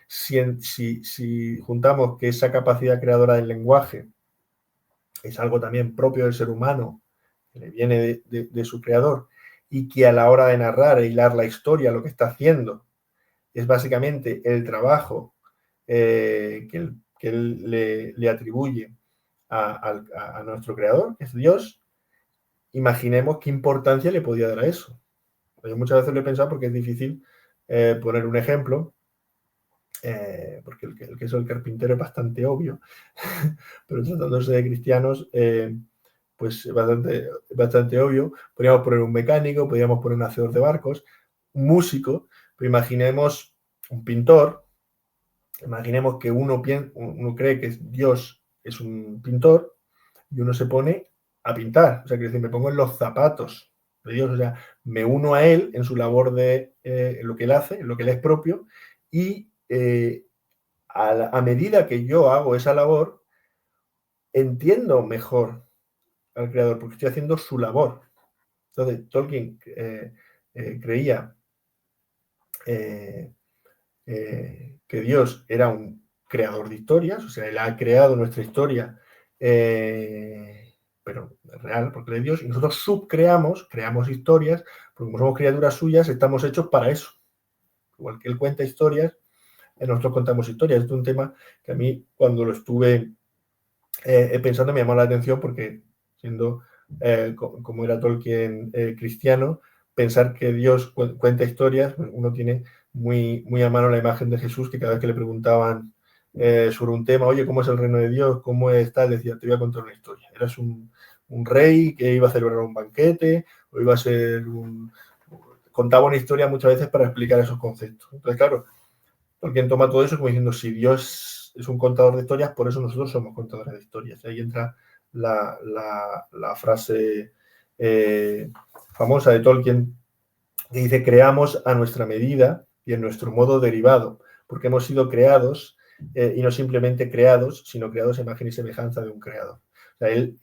Si juntamos que esa capacidad creadora del lenguaje es algo también propio del ser humano, que le viene de su creador, y que a la hora de narrar e hilar la historia lo que está haciendo es básicamente el trabajo que él le atribuye a nuestro creador, que es Dios, imaginemos qué importancia le podía dar a eso. Yo muchas veces lo he pensado porque es difícil poner un ejemplo, porque el que es el carpintero es bastante obvio, pero tratándose de cristianos, pues bastante obvio. Podríamos poner un mecánico, podríamos poner un hacedor de barcos, un músico, pero imaginemos un pintor, imaginemos que uno cree que Dios es un pintor y uno se pone a pintar, o sea, que decir, me pongo en los zapatos de Dios, o sea, me uno a él en su labor de lo que él hace, en lo que él es propio, y a medida que yo hago esa labor, entiendo mejor al creador, porque estoy haciendo su labor. Entonces, Tolkien creía que Dios era un creador de historias, o sea, él ha creado nuestra historia, pero es real, porque es Dios, y nosotros creamos historias, porque como somos criaturas suyas, estamos hechos para eso. Igual que él cuenta historias, nosotros contamos historias. Esto es un tema que a mí, cuando lo estuve pensando, me llamó la atención, porque siendo como era Tolkien cristiano, pensar que Dios cuenta historias, pues uno tiene muy, muy a mano la imagen de Jesús, que cada vez que le preguntaban sobre un tema, oye, ¿cómo es el reino de Dios? ¿Cómo está? Decía, te voy a contar una historia. Eras un rey que iba a celebrar un banquete, o iba a ser contaba una historia muchas veces para explicar esos conceptos. Entonces, claro, Tolkien toma todo eso como diciendo, si Dios es un contador de historias, por eso nosotros somos contadores de historias. Y ahí entra la frase famosa de Tolkien, que dice, creamos a nuestra medida y en nuestro modo derivado, porque hemos sido creados, y no simplemente creados, sino creados a imagen y semejanza de un creador. O sea, él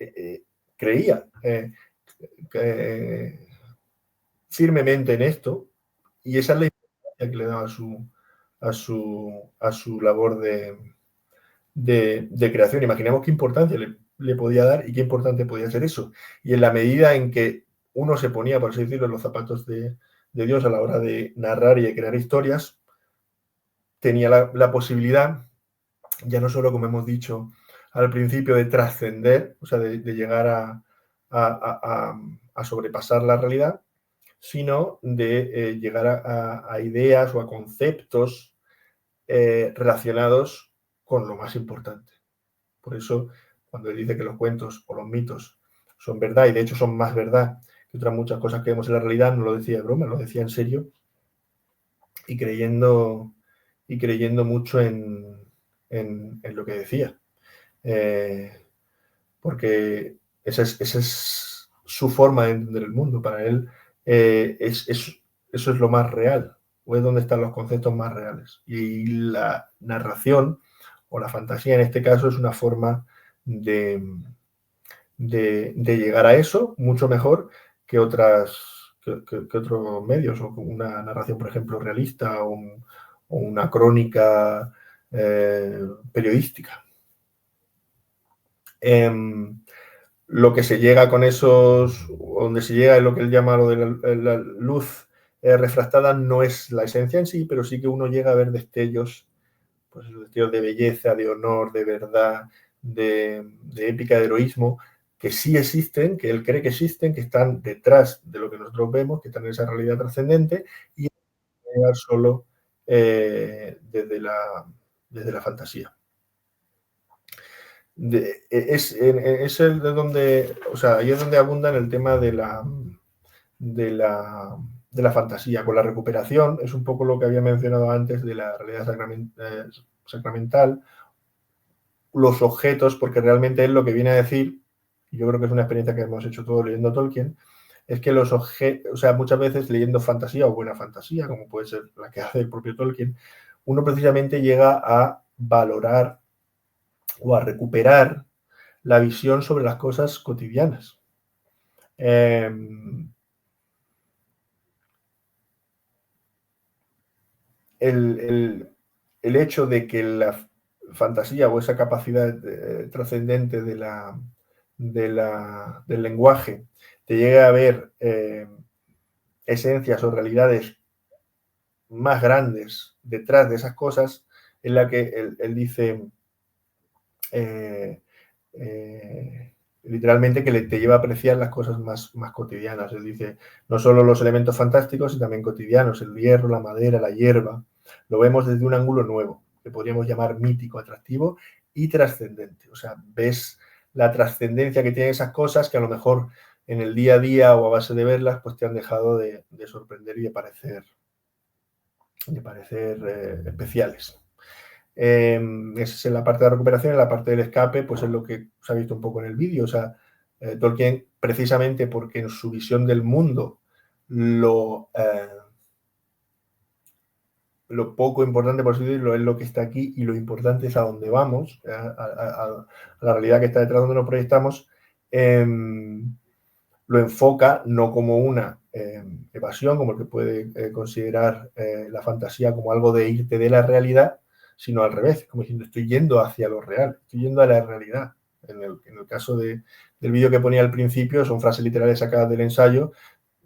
creía firmemente en esto, y esa es la importancia que le daba a su labor de creación. Imaginemos qué importancia le podía dar y qué importante podía ser eso. Y en la medida en que uno se ponía, por así decirlo, en los zapatos de Dios a la hora de narrar y de crear historias, tenía la posibilidad, ya no solo, como hemos dicho al principio, de trascender, o sea, de llegar a sobrepasar la realidad, sino de llegar a ideas o a conceptos relacionados con lo más importante. Por eso, cuando él dice que los cuentos o los mitos son verdad, y de hecho son más verdad que otras muchas cosas que vemos en la realidad, no lo decía de broma, lo decía en serio, y creyendo mucho en lo que decía. Porque esa es su forma de entender el mundo. Para él eso es lo más real, o es donde están los conceptos más reales. Y la narración, o la fantasía en este caso, es una forma de llegar a eso mucho mejor que otros medios, o una narración, por ejemplo, realista, o una crónica periodística. Lo que se llega con esos, donde se llega es lo que él llama lo de la luz refractada no es la esencia en sí, pero sí que uno llega a ver destellos, pues destellos de belleza, de honor, de verdad, de épica, de heroísmo, que sí existen, que él cree que existen, que están detrás de lo que nosotros vemos, que están en esa realidad trascendente, y solo desde la fantasía. Es el de donde, o sea, ahí es donde abunda en el tema de la fantasía. Con la recuperación es un poco lo que había mencionado antes de la realidad sacramental, los objetos, porque realmente es lo que viene a decir, y yo creo que es una experiencia que hemos hecho todos leyendo Tolkien, es que los objetos, o sea, muchas veces leyendo fantasía o buena fantasía, como puede ser la que hace el propio Tolkien, uno precisamente llega a valorar o a recuperar la visión sobre las cosas cotidianas. El hecho de que la fantasía o esa capacidad trascendente del lenguaje te llegue a ver esencias o realidades más grandes detrás de esas cosas, en la que él dice literalmente que te lleva a apreciar las cosas más cotidianas. Él dice, no solo los elementos fantásticos, sino también cotidianos, el hierro, la madera, la hierba. Lo vemos desde un ángulo nuevo, que podríamos llamar mítico, atractivo y trascendente. O sea, ves la trascendencia que tienen esas cosas que a lo mejor en el día a día o a base de verlas, pues te han dejado de sorprender y de parecer especiales. Esa es en la parte de la recuperación. En la parte del escape, pues es lo que se ha visto un poco en el vídeo. O sea, Tolkien, precisamente porque en su visión del mundo lo poco importante, por así decirlo, es lo que está aquí, y lo importante es a dónde vamos, a la realidad que está detrás donde nos proyectamos. Lo enfoca no como una evasión, como el que puede considerar la fantasía como algo de irte de la realidad, sino al revés, como diciendo, estoy yendo hacia lo real, estoy yendo a la realidad. En el caso del vídeo que ponía al principio, son frases literales sacadas del ensayo,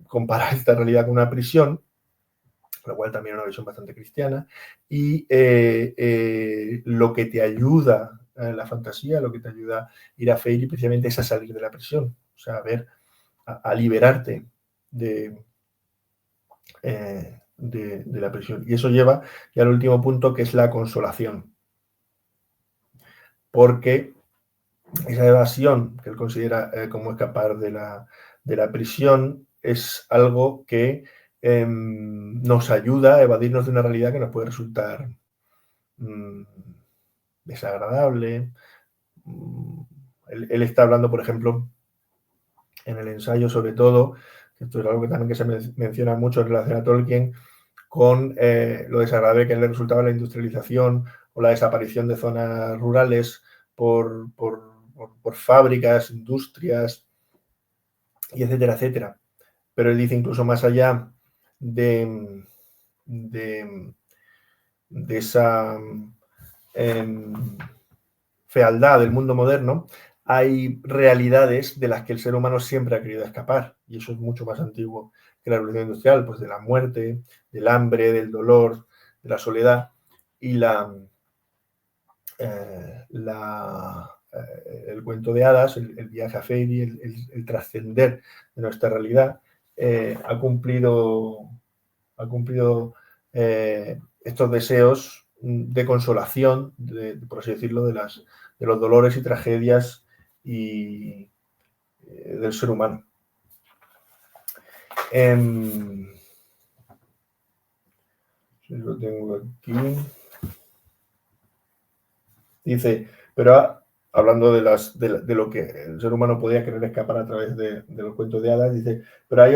compara esta realidad con una prisión, lo cual también es una visión bastante cristiana, y lo que te ayuda la fantasía, lo que te ayuda a ir a Fairy precisamente es a salir de la prisión, o sea, a liberarte de la prisión. Y eso lleva ya al último punto, que es la consolación. Porque esa evasión que él considera como escapar de la prisión es algo que nos ayuda a evadirnos de una realidad que nos puede resultar desagradable. Él está hablando, por ejemplo, en el ensayo, sobre todo, que esto es algo que también que se menciona mucho en relación a Tolkien, con lo desagradable que le resultaba la industrialización o la desaparición de zonas rurales por fábricas, industrias, y etcétera, etcétera. Pero él dice, incluso más allá de esa fealdad del mundo moderno, hay realidades de las que el ser humano siempre ha querido escapar, y eso es mucho más antiguo que la revolución industrial, pues de la muerte, del hambre, del dolor, de la soledad, y el cuento de hadas, el viaje a Fairy, el trascender de nuestra realidad, ha cumplido estos deseos de consolación, por así decirlo, de los dolores y tragedias del ser humano. Lo tengo aquí. Dice, pero hablando de lo que el ser humano podía querer escapar a través de los cuentos de hadas, dice, pero hay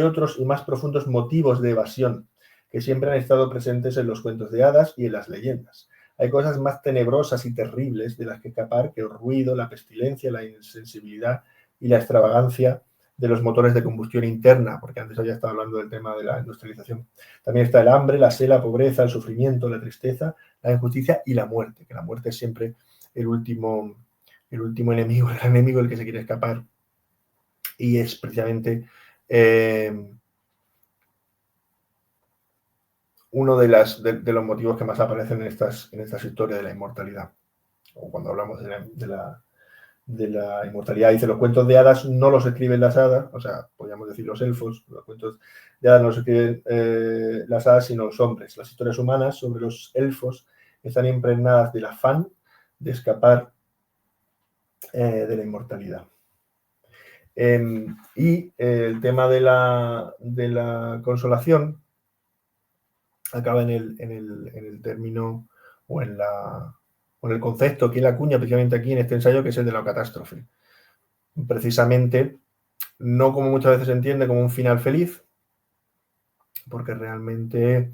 otros y más profundos motivos de evasión que siempre han estado presentes en los cuentos de hadas y en las leyendas. Hay cosas más tenebrosas y terribles de las que escapar que el ruido, la pestilencia, la insensibilidad y la extravagancia de los motores de combustión interna, porque antes había estado hablando del tema de la industrialización. También está el hambre, la sed, la pobreza, el sufrimiento, la tristeza, la injusticia y la muerte, que la muerte es siempre el último enemigo, el gran enemigo del que se quiere escapar, y es precisamente uno de los motivos que más aparecen en estas historias de la inmortalidad. O cuando hablamos de la inmortalidad, dice, los cuentos de hadas no los escriben las hadas, o sea, podríamos decir los elfos, los cuentos de hadas no los escriben las hadas, sino los hombres. Las historias humanas sobre los elfos están impregnadas del afán de escapar de la inmortalidad. Y el tema de la consolación acaba en el término o en el concepto que él acuña precisamente aquí en este ensayo, que es el de la catástrofe. Precisamente, no como muchas veces se entiende como un final feliz, porque realmente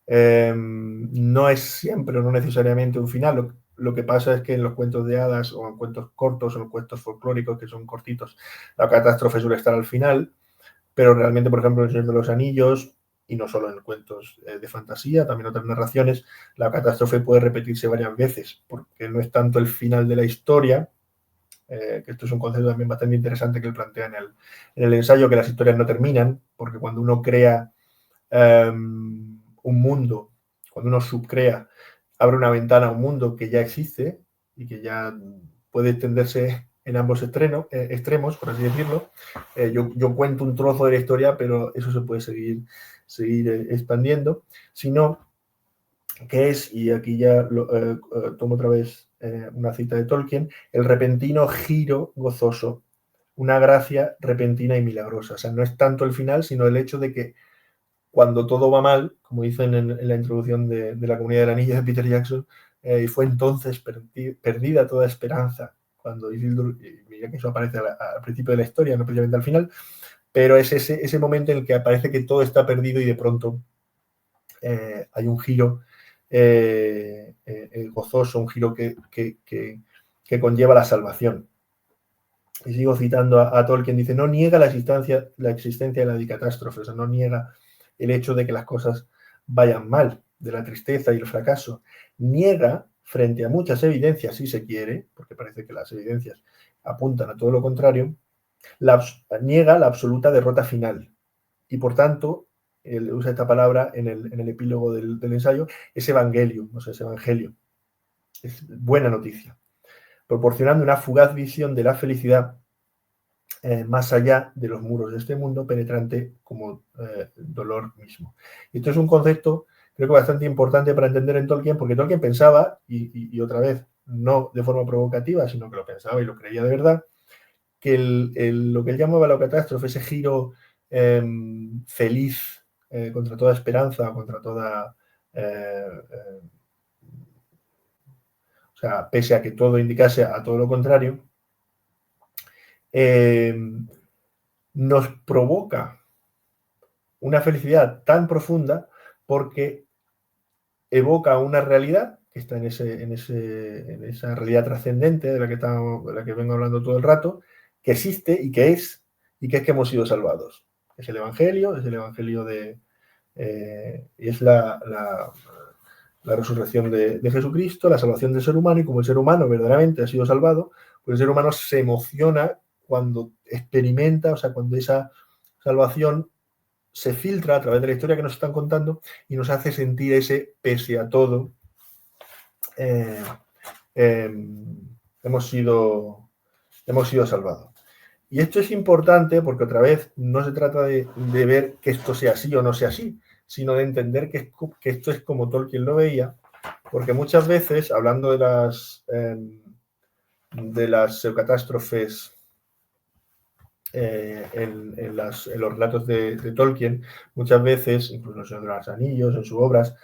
no es siempre o no necesariamente un final. Lo que pasa es que en los cuentos de hadas o en cuentos cortos o en cuentos folclóricos que son cortitos, la catástrofe suele estar al final, pero realmente, por ejemplo, en El Señor de los Anillos, y no solo en cuentos de fantasía, también otras narraciones, la catástrofe puede repetirse varias veces, porque no es tanto el final de la historia, que esto es un concepto también bastante interesante que él plantea en el ensayo, que las historias no terminan, porque cuando uno crea un mundo, cuando uno subcrea, abre una ventana a un mundo que ya existe y que ya puede extenderse en ambos extremos, por así decirlo. Yo cuento un trozo de la historia, pero eso se puede seguir expandiendo, sino que es, y aquí ya tomo otra vez una cita de Tolkien, el repentino giro gozoso, una gracia repentina y milagrosa. O sea, no es tanto el final, sino el hecho de que cuando todo va mal, como dicen en la introducción de La Comunidad del Anillo de Peter Jackson, fue entonces perdida toda esperanza, cuando Isildur, mira que eso aparece al principio de la historia, no precisamente al final, pero es ese momento en el que parece que todo está perdido y de pronto hay un giro gozoso, un giro que conlleva la salvación. Y sigo citando a Tolkien, dice, no niega la existencia de la catástrofe, o sea, no niega el hecho de que las cosas vayan mal, de la tristeza y el fracaso. Niega, frente a muchas evidencias, si se quiere, porque parece que las evidencias apuntan a todo lo contrario, niega la absoluta derrota final. Y por tanto, él usa esta palabra en el epílogo del ensayo, es evangelio, o sea, es evangelio. Es buena noticia. Proporcionando una fugaz visión de la felicidad más allá de los muros de este mundo, penetrante como dolor mismo. Y esto es un concepto, creo que bastante importante para entender en Tolkien, porque Tolkien pensaba, y otra vez, no de forma provocativa, sino que lo pensaba y lo creía de verdad, que lo que él llamaba la catástrofe, ese giro feliz, contra toda esperanza, contra toda... o sea, pese a que todo indicase a todo lo contrario, nos provoca una felicidad tan profunda porque evoca una realidad que está en esa realidad trascendente de la que vengo hablando todo el rato, que existe y que es que hemos sido salvados. Es el Evangelio de... y es la resurrección de Jesucristo, la salvación del ser humano, y como el ser humano verdaderamente ha sido salvado, pues el ser humano se emociona cuando experimenta, o sea, cuando esa salvación se filtra a través de la historia que nos están contando y nos hace sentir ese pese a todo. Hemos sido salvados. Y esto es importante porque otra vez no se trata de ver que esto sea así o no sea así, sino de entender que esto es como Tolkien lo veía, porque muchas veces, hablando de las catástrofes en los relatos de Tolkien, muchas veces, incluso en El Señor de los Anillos, en sus obras,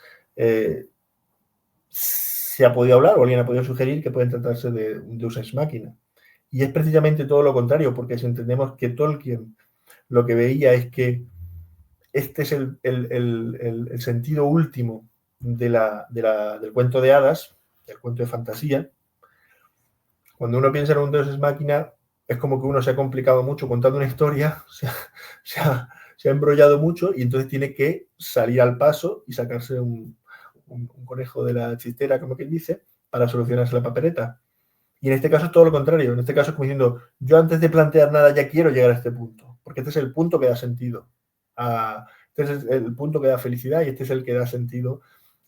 se ha podido hablar o alguien ha podido sugerir que pueden tratarse de un Deus ex machina. Y es precisamente todo lo contrario, porque si entendemos que Tolkien lo que veía es que este es el sentido último del cuento de hadas, del cuento de fantasía. Cuando uno piensa en un Deus ex machina, es como que uno se ha complicado mucho contando una historia, se ha embrollado mucho y entonces tiene que salir al paso y sacarse un conejo de la chistera, como quien dice, para solucionarse la papeleta. Y en este caso es todo lo contrario. En este caso es como diciendo, yo antes de plantear nada ya quiero llegar a este punto. porque este es el punto que da sentido. Este es el punto que da felicidad y este es el que da sentido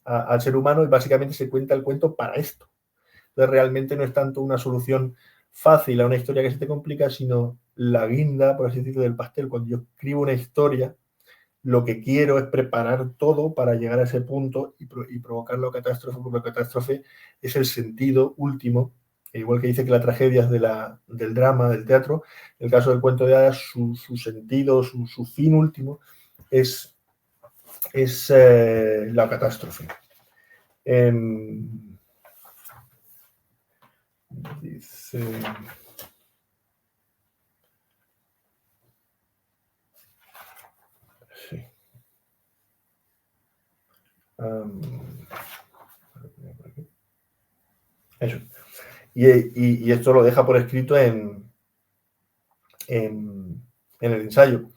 al ser humano, y básicamente se cuenta el cuento para esto. Entonces realmente no es tanto una solución fácil a una historia que se te complica, sino la guinda, por así decirlo, del pastel. Cuando yo escribo una historia, lo que quiero es preparar todo para llegar a ese punto y provocar la catástrofe, porque la catástrofe es el sentido último, igual que dice que la tragedia es del drama, del teatro. En el caso del cuento de hadas, su sentido, su fin último es la catástrofe. Dice... Sí. Eso. Y esto lo deja por escrito en el ensayo,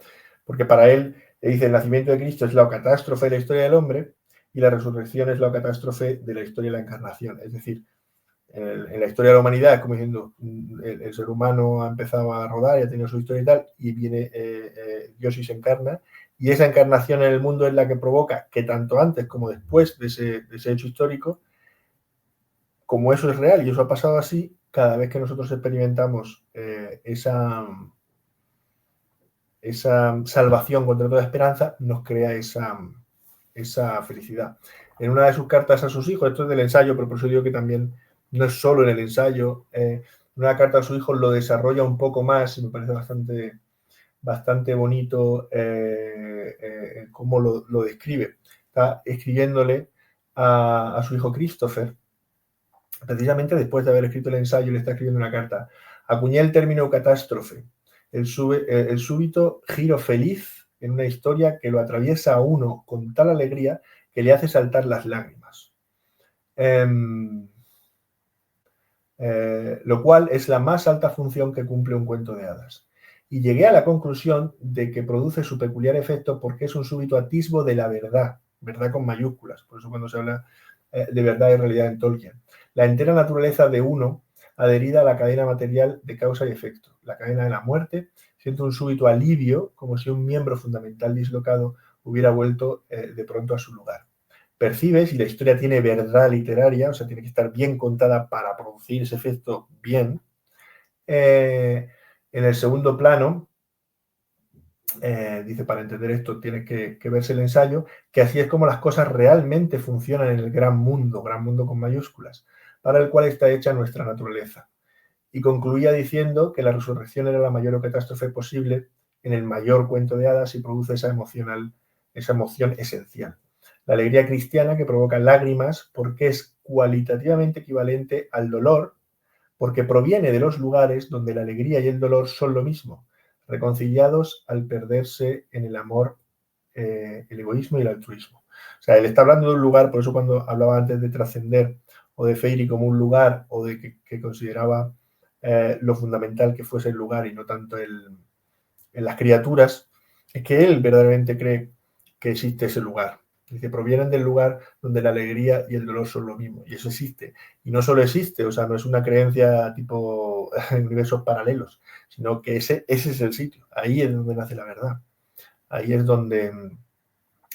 porque para él dice: el nacimiento de Cristo es la catástrofe de la historia del hombre y la resurrección es la catástrofe de la historia de la encarnación. Es decir, en la historia de la humanidad, como diciendo, el ser humano ha empezado a rodar y ha tenido su historia y tal, y viene Dios y se encarna, y esa encarnación en el mundo es la que provoca que tanto antes como después de ese hecho histórico, como eso es real y eso ha pasado así, cada vez que nosotros experimentamos esa salvación contra toda esperanza, nos crea esa felicidad. En una de sus cartas a sus hijos, esto es del ensayo, pero por eso digo que también no es solo en el ensayo, una carta a su hijo lo desarrolla un poco más y me parece bastante bonito cómo lo describe. Está escribiéndole a su hijo Christopher, precisamente después de haber escrito el ensayo, le está escribiendo una carta. Acuñé el término catástrofe, el súbito giro feliz en una historia que lo atraviesa a uno con tal alegría que le hace saltar las lágrimas. Lo cual es la más alta función que cumple un cuento de hadas. Y llegué a la conclusión de que produce su peculiar efecto porque es un súbito atisbo de la verdad, verdad con mayúsculas, por eso cuando se habla de verdad y realidad en Tolkien. La entera naturaleza de uno adherida a la cadena material de causa y efecto, la cadena de la muerte, siente un súbito alivio, como si un miembro fundamental dislocado hubiera vuelto de pronto a su lugar. Percibes, y la historia tiene verdad literaria, o sea, tiene que estar bien contada para producir ese efecto bien. En el segundo plano, dice, para entender esto tienes que verse el ensayo, que así es como las cosas realmente funcionan en el gran mundo con mayúsculas, para el cual está hecha nuestra naturaleza. Y concluía diciendo que la resurrección era la mayor catástrofe posible en el mayor cuento de hadas y produce esa emoción esencial. La alegría cristiana que provoca lágrimas porque es cualitativamente equivalente al dolor, porque proviene de los lugares donde la alegría y el dolor son lo mismo, reconciliados al perderse en el amor, el egoísmo y el altruismo. O sea, él está hablando de un lugar, por eso cuando hablaba antes de trascender o de Feyre como un lugar, o de que consideraba lo fundamental que fuese el lugar y no tanto en las criaturas, es que él verdaderamente cree que existe ese lugar. Dice, provienen del lugar donde la alegría y el dolor son lo mismo, y eso existe. Y no solo existe, o sea, no es una creencia tipo universos paralelos, sino que ese es el sitio, ahí es donde nace la verdad. Ahí es donde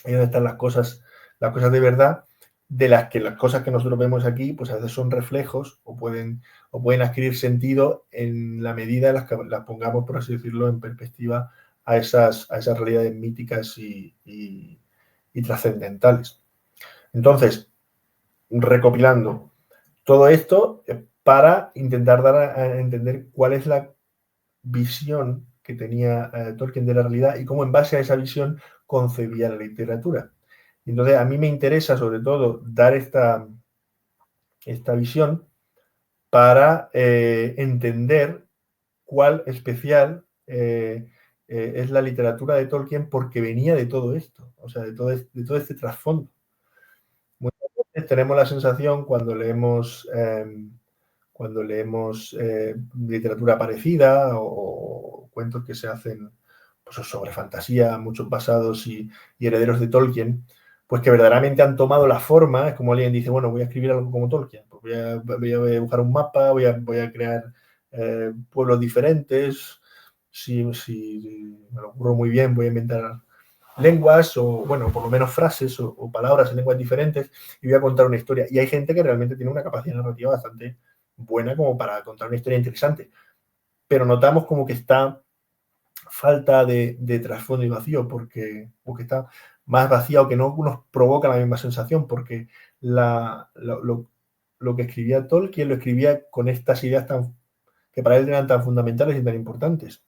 están las cosas de verdad, de las cosas que nosotros vemos aquí, pues a veces son reflejos o pueden adquirir sentido en la medida en las que las pongamos, por así decirlo, en perspectiva a esas realidades míticas y trascendentales. Entonces, recopilando todo esto para intentar dar a entender cuál es la visión que tenía Tolkien de la realidad y cómo en base a esa visión concebía la literatura. Entonces, a mí me interesa sobre todo dar esta visión para entender cuál especial es la literatura de Tolkien, porque venía de todo esto, o sea, de todo este trasfondo. Muchas veces tenemos la sensación cuando leemos literatura parecida o cuentos que se hacen pues, sobre fantasía, muchos basados y herederos de Tolkien, pues que verdaderamente han tomado la forma, es como alguien dice, bueno, voy a escribir algo como Tolkien, pues voy a dibujar un mapa, voy a crear pueblos diferentes, si me lo ocurro muy bien, voy a inventar lenguas o, bueno, por lo menos frases o palabras en lenguas diferentes y voy a contar una historia. Y hay gente que realmente tiene una capacidad narrativa bastante buena como para contar una historia interesante. Pero notamos como que está falta de trasfondo y vacío, porque está más vacío, que no nos provoca la misma sensación, porque lo que escribía Tolkien lo escribía con estas ideas que para él eran tan fundamentales y tan importantes.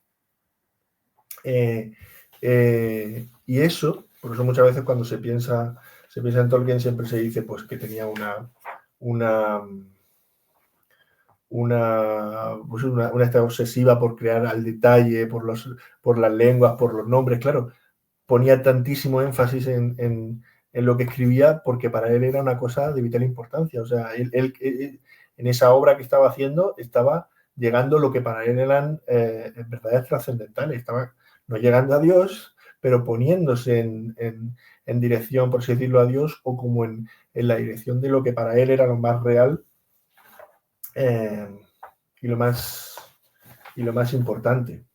Y eso, por eso muchas veces cuando se piensa en Tolkien siempre se dice pues que tenía una esta obsesiva por crear al detalle, por las lenguas, por los nombres, claro, ponía tantísimo énfasis en lo que escribía porque para él era una cosa de vital importancia. O sea, él en esa obra que estaba haciendo estaba llegando lo que para él eran verdades trascendentales. Estaba no llegando a Dios, pero poniéndose en dirección, por así decirlo, a Dios, o como en la dirección de lo que para él era lo más real y lo más importante.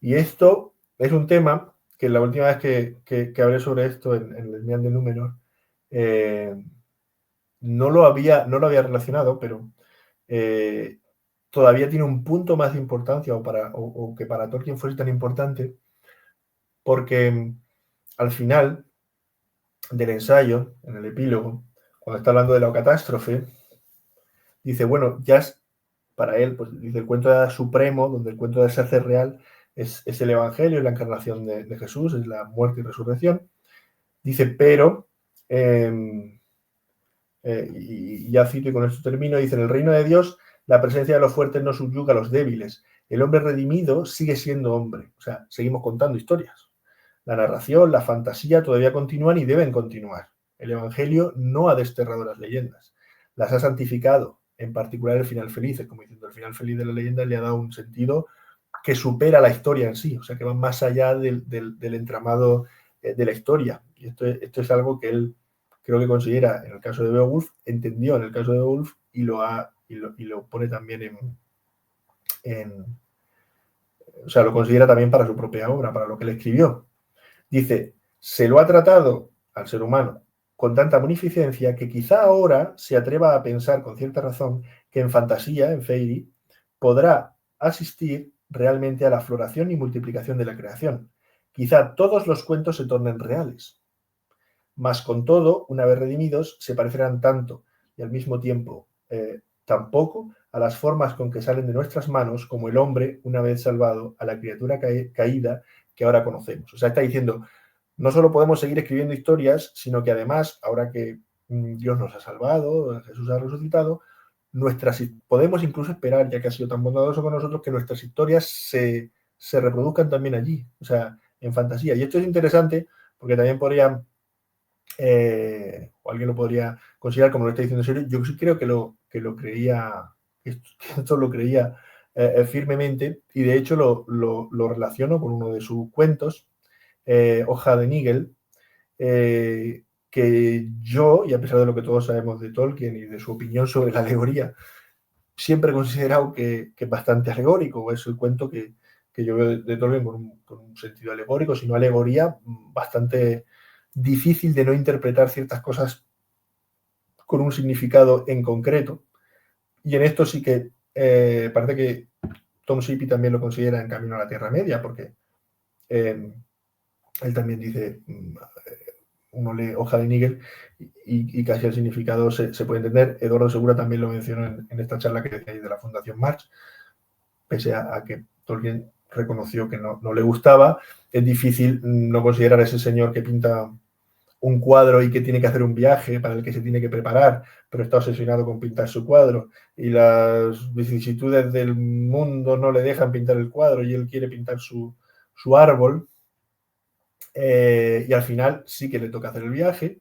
Y esto es un tema que la última vez que hablé sobre esto en el Mian de Númenor, no lo había relacionado, pero todavía tiene un punto más de importancia o que para Tolkien fuese tan importante, porque al final del ensayo, en el epílogo, cuando está hablando de la catástrofe, dice, bueno, ya es, para él, pues dice, el cuento de supremo, donde el cuento de se hace real, es el Evangelio, es la encarnación de Jesús, es la muerte y resurrección. Dice, pero, y ya cito y con esto termino, dice, en el reino de Dios, la presencia de los fuertes no subyuga a los débiles. El hombre redimido sigue siendo hombre. O sea, seguimos contando historias. La narración, la fantasía todavía continúan y deben continuar. El Evangelio no ha desterrado las leyendas, las ha santificado, en particular el final feliz. Como diciendo, el final feliz de la leyenda le ha dado un sentido que supera la historia en sí, o sea, que va más allá del entramado de la historia. Y esto es algo que él creo que considera, en el caso de Beowulf, entendió en el caso de Beowulf y lo pone también o sea, lo considera también para su propia obra, para lo que él escribió. Dice, se lo ha tratado al ser humano con tanta munificencia que quizá ahora se atreva a pensar con cierta razón que en fantasía, en Fairy, podrá asistir realmente a la floración y multiplicación de la creación. Quizá todos los cuentos se tornen reales. Mas con todo, una vez redimidos, se parecerán tanto y al mismo tiempo tampoco a las formas con que salen de nuestras manos como el hombre, una vez salvado, a la criatura caída que ahora conocemos. O sea, está diciendo, no solo podemos seguir escribiendo historias, sino que además, ahora que Dios nos ha salvado, Jesús ha resucitado, podemos incluso esperar, ya que ha sido tan bondadoso con nosotros, que nuestras historias se reproduzcan también allí, o sea, en fantasía. Y esto es interesante porque también podría, o alguien lo podría considerar como lo está diciendo en serio. Yo sí creo que lo creía, esto lo creía firmemente, y de hecho lo relaciono con uno de sus cuentos, Hoja de Nigel, que yo, y a pesar de lo que todos sabemos de Tolkien y de su opinión sobre la alegoría, siempre he considerado que es bastante alegórico. Es el cuento que yo veo de Tolkien con un sentido alegórico, sino alegoría, bastante difícil de no interpretar ciertas cosas con un significado en concreto. Y en esto sí que parece que Tom Shippey también lo considera en Camino a la Tierra Media, porque él también dice, uno lee Hoja de Nigel y casi el significado se puede entender. Eduardo Segura también lo mencionó en esta charla que decíais de la Fundación March, pese a que Tolkien reconoció que no le gustaba. Es difícil no considerar a ese señor que pinta un cuadro y que tiene que hacer un viaje para el que se tiene que preparar, pero está obsesionado con pintar su cuadro y las vicisitudes del mundo no le dejan pintar el cuadro y él quiere pintar su árbol. Y al final sí que le toca hacer el viaje.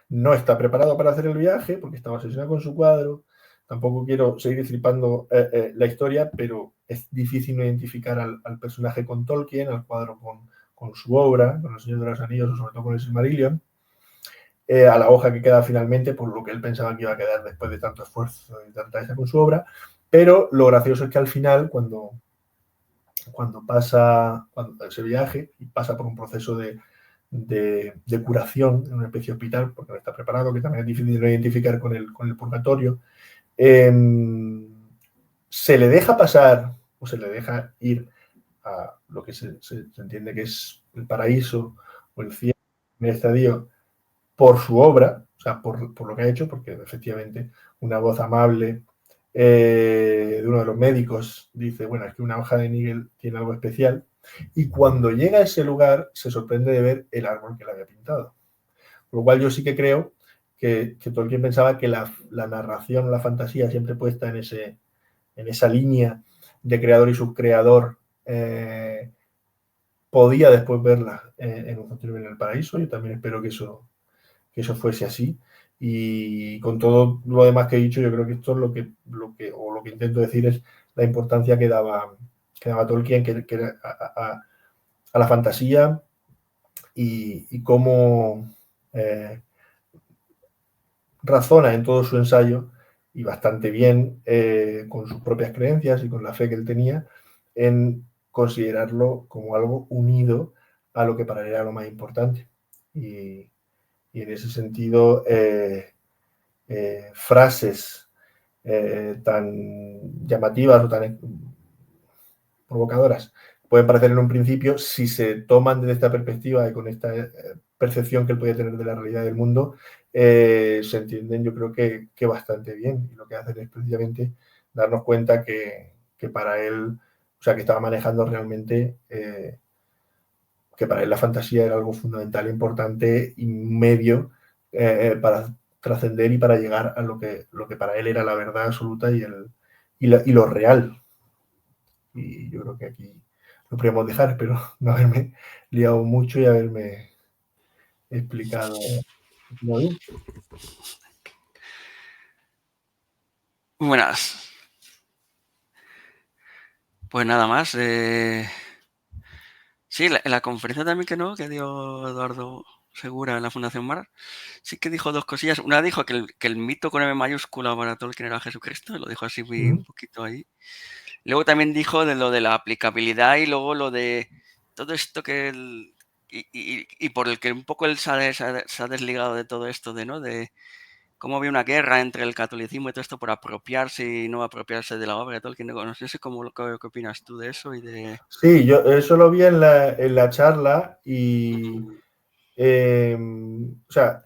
No está preparado para hacer el viaje porque está obsesionado con su cuadro. Tampoco quiero seguir destripando la historia, pero es difícil no identificar al personaje con Tolkien, al cuadro con su obra, con El Señor de los Anillos o sobre todo con el Silmarillion, a la hoja que queda finalmente, por lo que él pensaba que iba a quedar después de tanto esfuerzo y tanta esa con su obra. Pero lo gracioso es que al final, cuando pasa ese viaje y pasa por un proceso de curación en una especie de hospital, porque no está preparado, que también es difícil de identificar con el purgatorio, se le deja pasar o se le deja ir a lo que se entiende que es el paraíso o el cielo, el estadio, por su obra, o sea, por lo que ha hecho, porque efectivamente una voz amable de uno de los médicos dice, bueno, es que una hoja de níquel tiene algo especial, y cuando llega a ese lugar se sorprende de ver el árbol que le había pintado. Por lo cual yo sí que creo que Tolkien pensaba que la narración, la fantasía siempre puesta en esa línea de creador y subcreador, podía después verla en un futuro en el paraíso. Yo también espero que eso fuese así. Y con todo lo demás que he dicho, yo creo que esto es lo que intento decir es la importancia que daba Tolkien a la fantasía y cómo razona en todo su ensayo, y bastante bien, con sus propias creencias y con la fe que él tenía, en considerarlo como algo unido a lo que para él era lo más importante. Y en ese sentido, frases tan llamativas o tan provocadoras pueden parecer en un principio, si se toman desde esta perspectiva y con esta percepción que él podía tener de la realidad del mundo, se entienden, yo creo que bastante bien. Y lo que hacen es precisamente darnos cuenta que para él, o sea, que estaba manejando realmente, que para él la fantasía era algo fundamental, importante y un medio para trascender y para llegar a lo que para él era la verdad absoluta y lo real. Y yo creo que aquí lo podríamos dejar, espero no haberme liado mucho y haberme explicado bien. Buenas. Pues nada más. Sí, en la conferencia también que dio Eduardo Segura en la Fundación Mar, sí que dijo dos cosillas. Una dijo que el mito con M mayúscula para Tolkien era Jesucristo, lo dijo así muy un poquito ahí. Luego también dijo de lo de la aplicabilidad y luego lo de todo esto y por el que un poco él se ha desligado de todo esto de cómo había una guerra entre el catolicismo y todo esto por apropiarse y no apropiarse de la obra de Tolkien. No sé qué opinas tú de eso y de... Sí, yo eso lo vi en la charla y, o sea,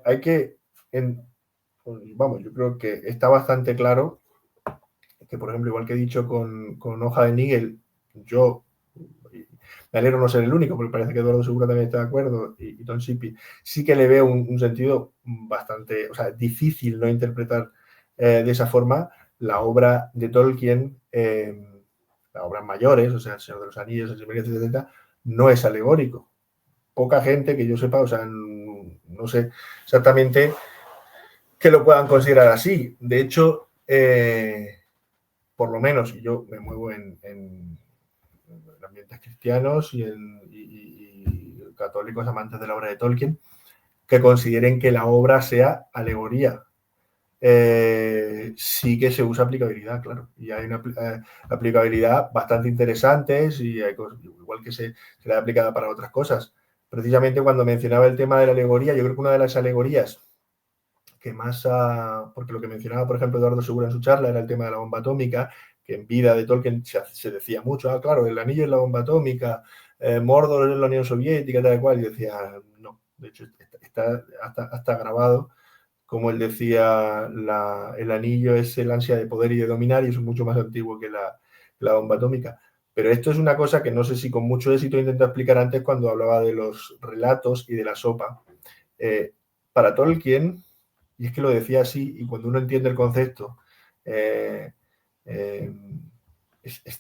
hay que, vamos, yo creo que está bastante claro que, por ejemplo, igual que he dicho con Hoja de Níquel, yo me alegro no ser el único, porque parece que Eduardo Segura también está de acuerdo, y Tom Shippey, sí que le veo un sentido bastante, o sea, difícil no interpretar de esa forma la obra de Tolkien, las obras mayores, o sea, El Señor de los Anillos, El Silmarillion, etcétera, no es alegórico. Poca gente que yo sepa, o sea, no sé exactamente que lo puedan considerar así. De hecho, por lo menos, y yo me muevo en ambientes cristianos y católicos amantes de la obra de Tolkien, que consideren que la obra sea alegoría. Sí que se usa aplicabilidad, claro, y hay una aplicabilidad bastante interesante, y hay cosas, igual que se le ha aplicado para otras cosas. Precisamente cuando mencionaba el tema de la alegoría, yo creo que una de las alegorías que más, porque lo que mencionaba, por ejemplo, Eduardo Segura en su charla era el tema de la bomba atómica, que en vida de Tolkien se decía mucho, claro, el anillo es la bomba atómica, Mordor es la Unión Soviética, tal cual, y decía, no, de hecho está hasta grabado, como él decía, el anillo es el ansia de poder y de dominar, y eso es mucho más antiguo que la bomba atómica. Pero esto es una cosa que no sé si con mucho éxito intento explicar antes cuando hablaba de los relatos y de la sopa. Para Tolkien, y es que lo decía así, y cuando uno entiende el concepto, es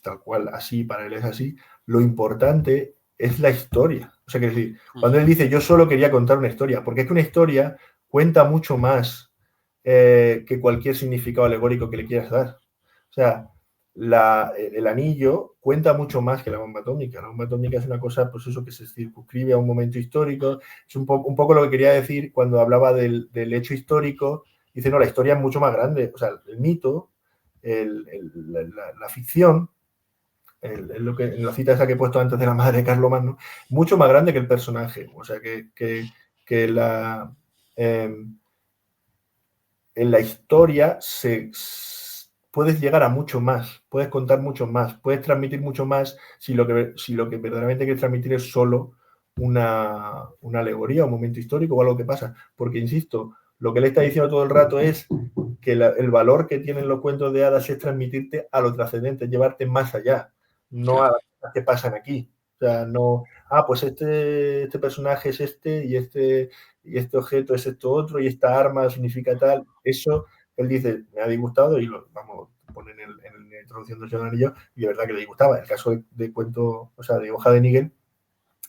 tal cual, así, para él es así, lo importante es la historia. O sea, que decir, cuando él dice, yo solo quería contar una historia, porque es que una historia cuenta mucho más que cualquier significado alegórico que le quieras dar. O sea, el anillo cuenta mucho más que la bomba atómica. La bomba atómica es una cosa, pues eso, que se circunscribe a un momento histórico. Es un poco lo que quería decir cuando hablaba del hecho histórico. Dice, no, la historia es mucho más grande. O sea, el mito la ficción, lo que, en la cita esa que he puesto antes de la madre de Carlomagno, mucho más grande que el personaje. O sea, que en la historia puedes llegar a mucho más, puedes contar mucho más, puedes transmitir mucho más si lo que verdaderamente quieres transmitir es solo una alegoría, un momento histórico o algo que pasa. Porque, insisto, lo que él está diciendo todo el rato es que el valor que tienen los cuentos de hadas es transmitirte a lo trascendente, llevarte más allá, no a las cosas que pasan aquí. O sea, no, pues este personaje es este y este objeto es esto otro y esta arma significa tal. Eso, él dice, me ha disgustado y lo vamos a poner en la introducción del Señor Anillo y de verdad que le disgustaba. El caso de cuento, o sea, de Hoja de Nígel,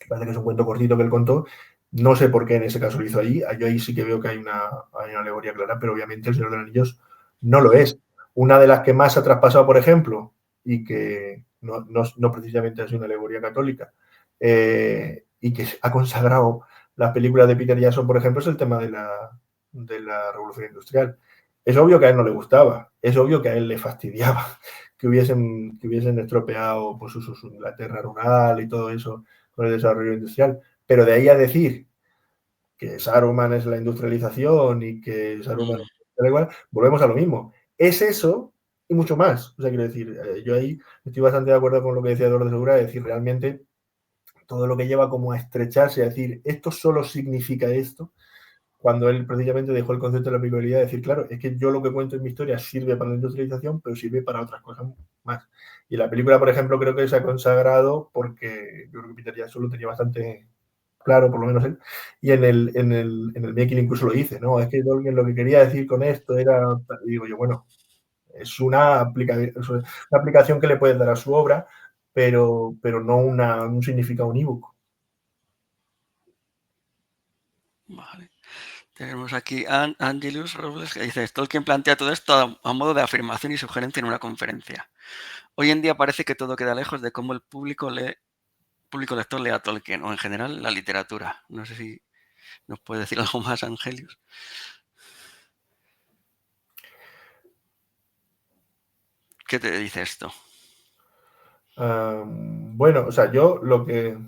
parece que es un cuento cortito que él contó. No sé por qué en ese caso lo hizo allí. Yo ahí sí que veo que hay una alegoría clara, pero obviamente el Señor de los Anillos no lo es. Una de las que más ha traspasado, por ejemplo, y que no precisamente es una alegoría católica, y que ha consagrado las películas de Peter Jackson, por ejemplo, es el tema de la Revolución Industrial. Es obvio que a él no le gustaba, es obvio que a él le fastidiaba que hubiesen estropeado pues, su Inglaterra rural y todo eso con el desarrollo industrial. Pero de ahí a decir que Saruman es la industrialización y que Saruman es igual, volvemos a lo mismo. Es eso y mucho más. O sea, quiero decir, yo ahí estoy bastante de acuerdo con lo que decía Eduardo Segura, de decir, realmente todo lo que lleva como a estrecharse, a decir, esto solo significa esto, cuando él precisamente dejó el concepto de la aplicabilidad, de decir, claro, es que yo lo que cuento en mi historia sirve para la industrialización, pero sirve para otras cosas más. Y la película, por ejemplo, creo que se ha consagrado porque yo creo que Peter Jackson lo tenía bastante claro, por lo menos él, y en el making incluso lo dice, ¿no? Es que Tolkien lo que quería decir con esto era, digo yo, bueno, es una aplicación que le puedes dar a su obra, pero no un significado unívoco. Vale. Tenemos aquí a Angelus Robles que dice, Tolkien plantea todo esto a modo de afirmación y sugerencia en una conferencia. Hoy en día parece que todo queda lejos de cómo el público lector lee a Tolkien o en general la literatura. No sé si nos puede decir algo más, Angelius. ¿Qué te dice esto? Bueno, o sea, yo lo que...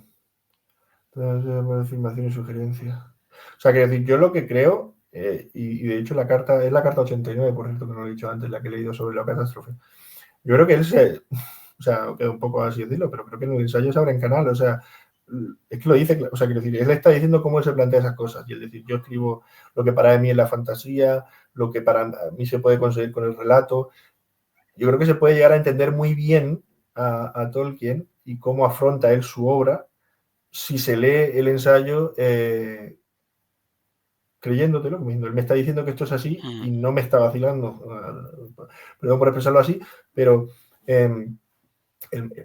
Afirmación y sugerencia. O sea, quiero decir, yo lo que creo, y de hecho la carta, es la carta 89, por cierto, que no lo he dicho antes, la que he leído sobre la catástrofe. Yo creo que él o sea, queda un poco así decirlo, pero creo que en el ensayo se abre en canal, o sea, es que lo dice, o sea, quiero decir, él está diciendo cómo él se plantea esas cosas, y es decir, yo escribo lo que para mí es la fantasía, lo que para mí se puede conseguir con el relato. Yo creo que se puede llegar a entender muy bien a Tolkien y cómo afronta él su obra si se lee el ensayo creyéndotelo, como él me está diciendo que esto es así y no me está vacilando, perdón por expresarlo así, pero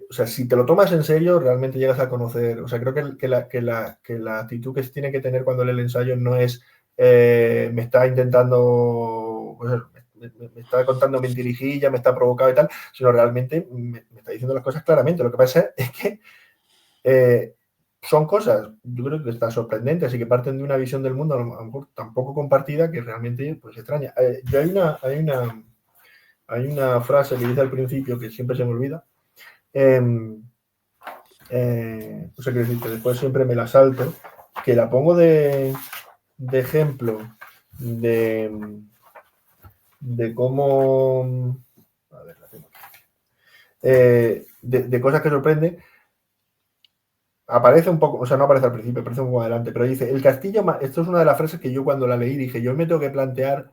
o sea, si te lo tomas en serio, realmente llegas a conocer, o sea, creo que la actitud que se tiene que tener cuando lee el ensayo no es me está intentando, pues, me está contando mentirijilla, me está provocando y tal, sino realmente me está diciendo las cosas claramente. Lo que pasa es que son cosas, yo creo que están sorprendentes y que parten de una visión del mundo a lo mejor tampoco compartida que realmente pues extraña. Yo hay una frase que dice al principio que siempre se me olvida. O sea, quiero decir que después siempre me la salto, que la pongo de ejemplo de cómo... A ver, la tengo aquí. De cosas que sorprenden. Aparece un poco, o sea, no aparece al principio, aparece un poco adelante, pero dice, el castillo, esto es una de las frases que yo cuando la leí dije, yo me tengo que plantear,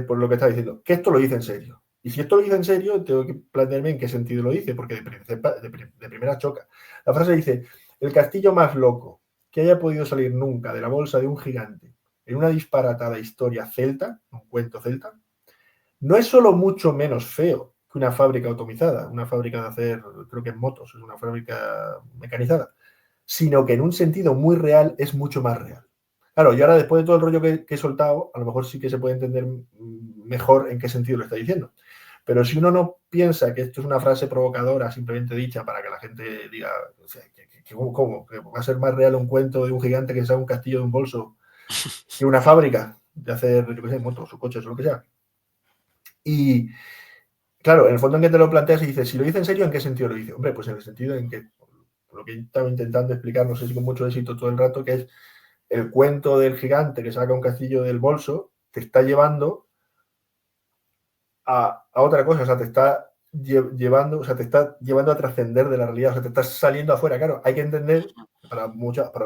por lo que está diciendo, que esto lo dice en serio. Y si esto lo dice en serio, tengo que plantearme en qué sentido lo dice, porque de primera choca. La frase dice, el castillo más loco que haya podido salir nunca de la bolsa de un gigante en una disparatada historia celta, un cuento celta, no es solo mucho menos feo que una fábrica automizada, una fábrica de hacer, creo que en motos, es una fábrica mecanizada, sino que en un sentido muy real es mucho más real. Claro, y ahora después de todo el rollo que he soltado, a lo mejor sí que se puede entender mejor en qué sentido lo está diciendo. Pero si uno no piensa que esto es una frase provocadora simplemente dicha para que la gente diga, o sea, ¿cómo? ¿Que va a ser más real un cuento de un gigante que saca un castillo de un bolso que una fábrica de hacer, yo qué sé, motos o coches o lo que sea? Y claro, en el fondo en que te lo planteas y dices, si lo dice en serio, ¿en qué sentido lo dice? Hombre, pues en el sentido en que, lo que he estado intentando explicar, no sé si con mucho éxito todo el rato, que es el cuento del gigante que saca un castillo del bolso, te está llevando a otra cosa, o sea, te está llevando, o sea, te está llevando a trascender de la realidad, o sea, te estás saliendo afuera. Claro, hay que entender, para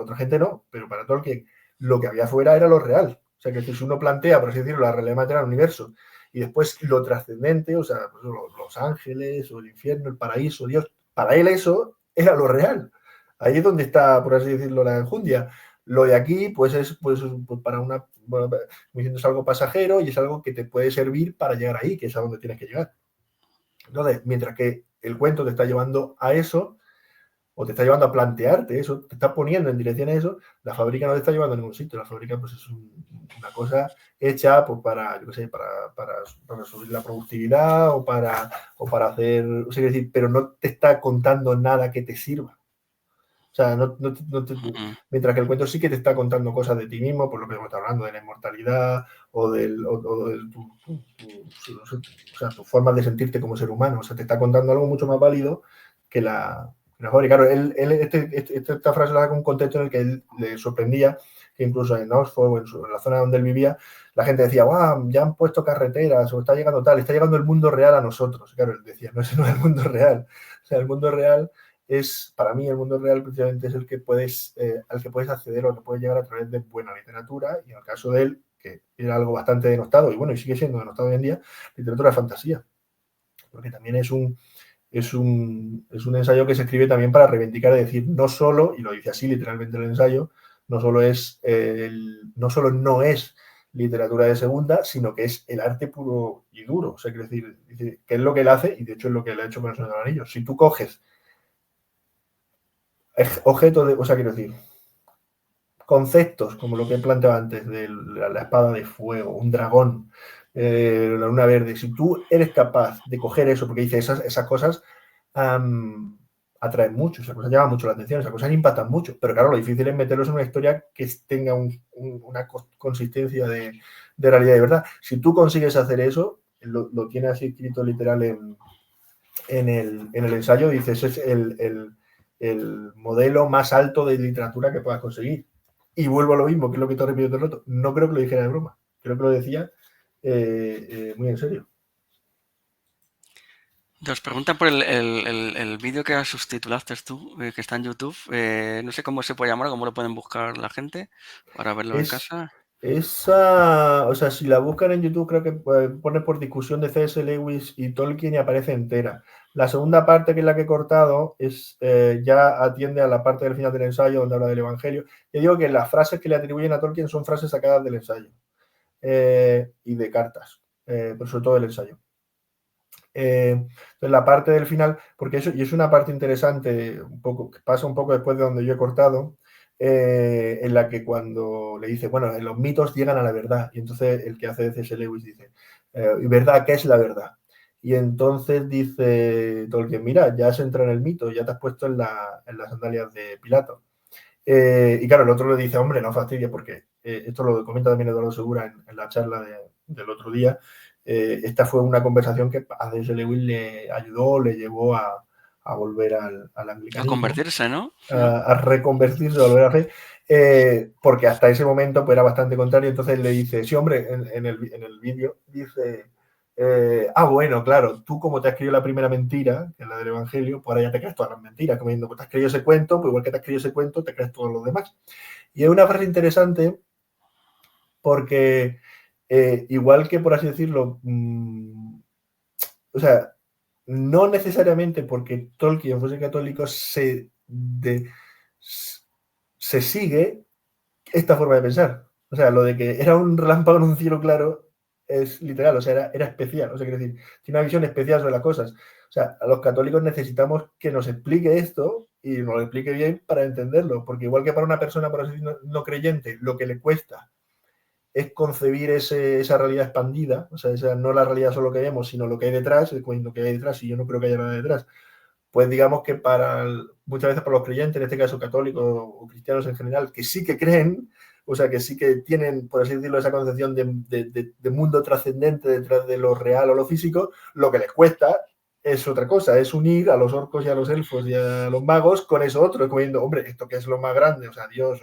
otra gente no, pero para Tolkien, lo que había afuera era lo real. O sea, que si uno plantea, por así decirlo, la realidad material del universo y después lo trascendente, o sea, pues, los ángeles o el infierno, el paraíso, Dios, para él eso era lo real. Ahí es donde está, por así decirlo, la enjundia. Lo de aquí, pues es pues para una, bueno, es algo pasajero y es algo que te puede servir para llegar ahí, que es a donde tienes que llegar. Entonces, mientras que el cuento te está llevando a eso, o te está llevando a plantearte eso, te está poniendo en dirección a eso, la fábrica no te está llevando a ningún sitio. La fábrica pues es una cosa hecha pues, para, yo qué sé, para subir la productividad o para hacer, o sea, decir, pero no te está contando nada que te sirva. O sea, mientras que el cuento sí que te está contando cosas de ti mismo, por lo que hemos estado hablando, de la inmortalidad o de tu forma de sentirte como ser humano. O sea, te está contando algo mucho más válido que la fábrica. Claro, esta frase la da con un contexto en el que él le sorprendía que incluso en Oxford o en la zona donde él vivía, la gente decía, wow, ya han puesto carreteras o está llegando tal, está llegando el mundo real a nosotros. Claro, él decía, no, ese no es el mundo real. O sea, el mundo real para mí el mundo real precisamente es el que al que puedes acceder o al que puedes llegar a través de buena literatura, y en el caso de él, que era algo bastante denostado, y bueno, y sigue siendo denostado hoy en día, literatura de fantasía, porque también es un ensayo que se escribe también para reivindicar y decir, no solo, y lo dice así literalmente el ensayo, no solo no es literatura de segunda, sino que es el arte puro y duro. O sea, quiero decir, que es lo que él hace, y de hecho es lo que él ha hecho con el Señor de los Anillos. Si tú coges objetos o sea, quiero decir, conceptos como lo que he planteado antes de la espada de fuego, un dragón, la luna verde, si tú eres capaz de coger eso, porque dice esas cosas atraen mucho, esas cosas llaman mucho la atención, esas cosas impactan mucho, pero claro, lo difícil es meterlos en una historia que tenga una consistencia de realidad y verdad. Si tú consigues hacer eso, lo tienes así escrito literal en el ensayo, dices, es el modelo más alto de literatura que puedas conseguir. Y vuelvo a lo mismo, que es lo que te repito todo el rato. No creo que lo dijera de broma, creo que lo decía muy en serio. Nos preguntan por el vídeo que subtitulaste tú, que está en YouTube. No sé cómo se puede llamar, cómo lo pueden buscar la gente para verlo en casa. O sea, si la buscan en YouTube, creo que pone por discusión de C.S. Lewis y Tolkien y aparece entera. La segunda parte, que es la que he cortado, ya atiende a la parte del final del ensayo donde habla del Evangelio. Yo digo que las frases que le atribuyen a Tolkien son frases sacadas del ensayo y de cartas, pero sobre todo del ensayo. Entonces, la parte del final, porque eso, y es una parte interesante, un poco, que pasa un poco después de donde yo he cortado, en la que cuando le dice, bueno, los mitos llegan a la verdad, y entonces el que hace C.S. Lewis dice, ¿y verdad qué es la verdad? Y entonces dice Tolkien, mira, ya has entrado en el mito, ya te has puesto en las sandalias de Pilato. Y claro, el otro le dice, hombre, no fastidia, porque esto lo comenta también Eduardo Segura en la charla del otro día. Esta fue una conversación que a C.S. Lewis le ayudó, le llevó a volver al anglicanismo. A convertirse, ¿no? A reconvertirse, a volver a fe, porque hasta ese momento pues, era bastante contrario. Entonces le dice, sí, hombre, en el vídeo dice, bueno, claro, tú como te has creído la primera mentira, que es la del Evangelio, pues ahora ya te crees todas las mentiras, como diciendo, pues te has creído ese cuento, pues igual que te has creído ese cuento, te crees todos los demás. Y es una frase interesante porque igual que, por así decirlo, o sea, no necesariamente porque Tolkien fuese católico se sigue esta forma de pensar. O sea, lo de que era un relámpago en un cielo claro es literal, o sea, era especial. O sea, quiero decir, tiene una visión especial sobre las cosas. O sea, a los católicos necesitamos que nos explique esto y nos lo explique bien para entenderlo. Porque igual que para una persona, por así decirlo, no creyente, lo que le cuesta es concebir esa realidad expandida, o sea, no la realidad solo que vemos, sino lo que hay detrás, lo que hay detrás, y yo no creo que haya nada detrás. Pues digamos que muchas veces para los creyentes, en este caso católicos o cristianos en general, que sí que creen, o sea, que sí que tienen, por así decirlo, esa concepción de mundo trascendente detrás de lo real o lo físico. Lo que les cuesta es otra cosa, es unir a los orcos y a los elfos y a los magos con eso otro, como diciendo, hombre, esto que es lo más grande, o sea, Dios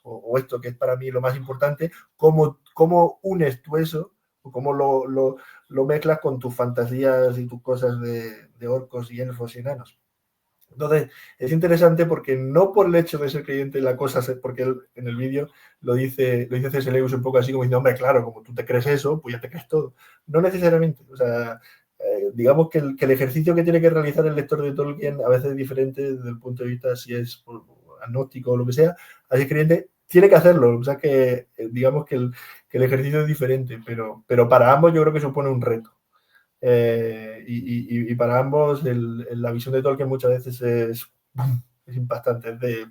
o esto que es para mí lo más importante, ¿cómo unes tú eso? O cómo lo mezclas con tus fantasías y tus cosas de orcos y elfos y enanos. Entonces, es interesante porque no por el hecho de ser creyente la cosa, porque él, en el vídeo lo dice C.S. Lewis un poco así como diciendo, hombre, claro, como tú te crees eso, pues ya te crees todo. No necesariamente, o sea, digamos que el ejercicio que tiene que realizar el lector de Tolkien a veces es diferente desde el punto de vista si es agnóstico o lo que sea, así es creyente, tiene que hacerlo, o sea que digamos que el ejercicio es diferente, pero para ambos yo creo que supone un reto. Y para ambos la visión de Tolkien muchas veces es impactante. Es de...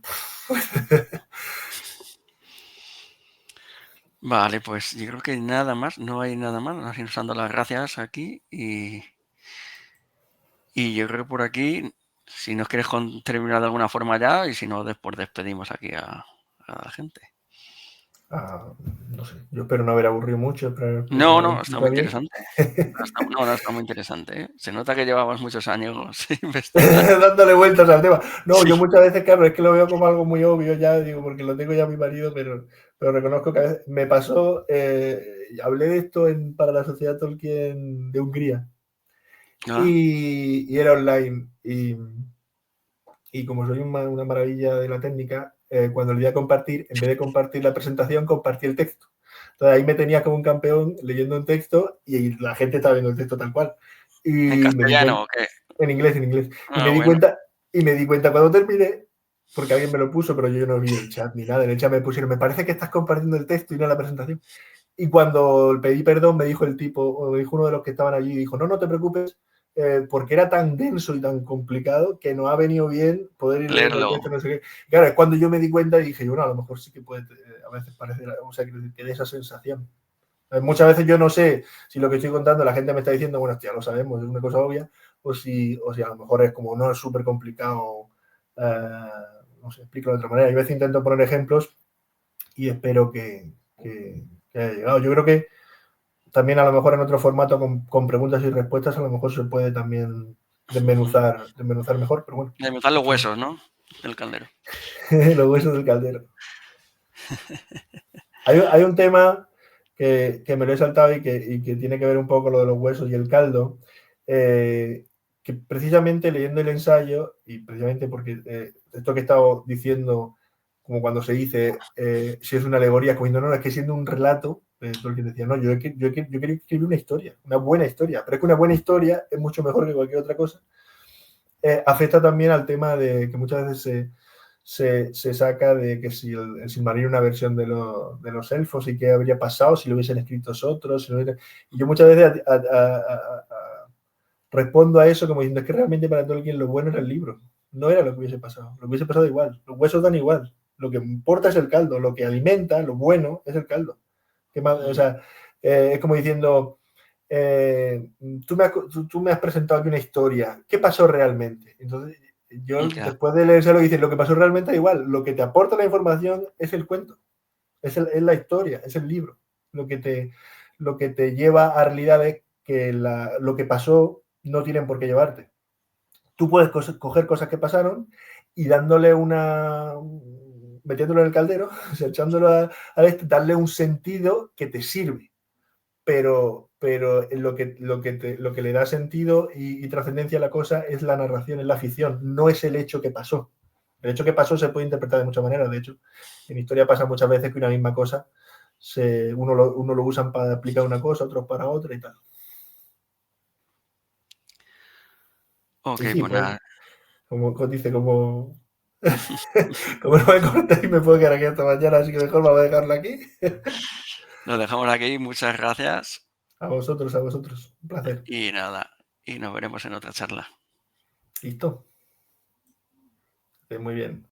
Vale, pues yo creo que nada más, no hay nada más. Así nos dando las gracias aquí y yo creo que por aquí, si nos quieres terminar de alguna forma ya y si no, después despedimos aquí a la gente. no sé, yo espero no haber aburrido mucho. No, está muy interesante. No, está muy interesante, ¿eh? Se nota que llevabas muchos años investigando. Dándole vueltas al tema. No, Sí. yo muchas veces, claro, es que lo veo como algo muy obvio ya, digo, porque lo tengo ya mi marido, pero reconozco que a veces me pasó, hablé de esto para la Sociedad Tolkien de Hungría y era online y como soy una maravilla de la técnica, cuando le di a compartir, en vez de compartir la presentación, compartí el texto. Entonces ahí me tenía como un campeón leyendo un texto y la gente estaba viendo el texto tal cual. Y ¿En me di cuenta, castellano o qué? en inglés. Y me di Bueno. cuenta cuando terminé, porque alguien me lo puso, pero yo no vi el chat ni nada. En el chat me pusieron, me parece que estás compartiendo el texto y no la presentación. Y cuando pedí perdón, me dijo el tipo, o me dijo uno de los que estaban allí, dijo, no te preocupes, porque era tan denso y tan complicado que no ha venido bien poder ir leyendo el Leerlo. texto, no sé qué. Y claro, es cuando yo me di cuenta y dije, bueno, a lo mejor sí que puede a veces parecer, o sea, que de esa sensación. Muchas veces yo no sé si lo que estoy contando la gente me está diciendo, bueno, ya lo sabemos, es una cosa obvia, o si a lo mejor es como, no, es súper complicado, no sé, explico de otra manera. Yo a veces intento poner ejemplos y espero que haya llegado. Yo creo que también a lo mejor en otro formato con preguntas y respuestas a lo mejor se puede también desmenuzar mejor, pero bueno. Desmenuzar los huesos, ¿no? Del caldero. Los huesos del caldero. Hay un tema que me lo he saltado y que tiene que ver un poco con lo de los huesos y el caldo, que precisamente leyendo el ensayo, y precisamente porque esto que he estado diciendo, como cuando se dice si es una alegoría, como no, es que siendo un relato, Tolkien decía, no, yo quería escribir una historia, una buena historia, pero es que una buena historia es mucho mejor que cualquier otra cosa. Afecta también al tema de que muchas veces se saca de que si el Silmarillion es una versión de los elfos y qué habría pasado si lo hubiesen escrito otros. Y yo muchas veces respondo a eso como diciendo, es que realmente para Tolkien lo bueno era el libro, no era lo que hubiese pasado, lo que hubiese pasado igual, los huesos dan igual, lo que importa es el caldo, lo que alimenta, lo bueno es el caldo. O sea, es como diciendo, tú me has presentado aquí una historia, ¿qué pasó realmente? Entonces, yo después de leérselo dice, lo que pasó realmente da igual, lo que te aporta la información es el cuento, es la historia, es el libro, lo que te lleva a realidades que lo que pasó no tienen por qué llevarte. Tú puedes coger cosas que pasaron y metiéndolo en el caldero, o sea, echándolo darle un sentido que te sirve. Pero lo que le da sentido y trascendencia a la cosa es la narración, es la ficción, no es el hecho que pasó. El hecho que pasó se puede interpretar de muchas maneras. De hecho, en historia pasa muchas veces que una misma cosa, uno lo usan para aplicar una cosa, otros para otra y tal. Ok, Y sí, pues nada. Como dice, como no me cortéis y me puedo quedar aquí hasta mañana, así que mejor vamos a dejarlo aquí. Lo dejamos aquí, muchas gracias. A vosotros, un placer. Y nada, y nos veremos en otra charla. Listo. Muy bien.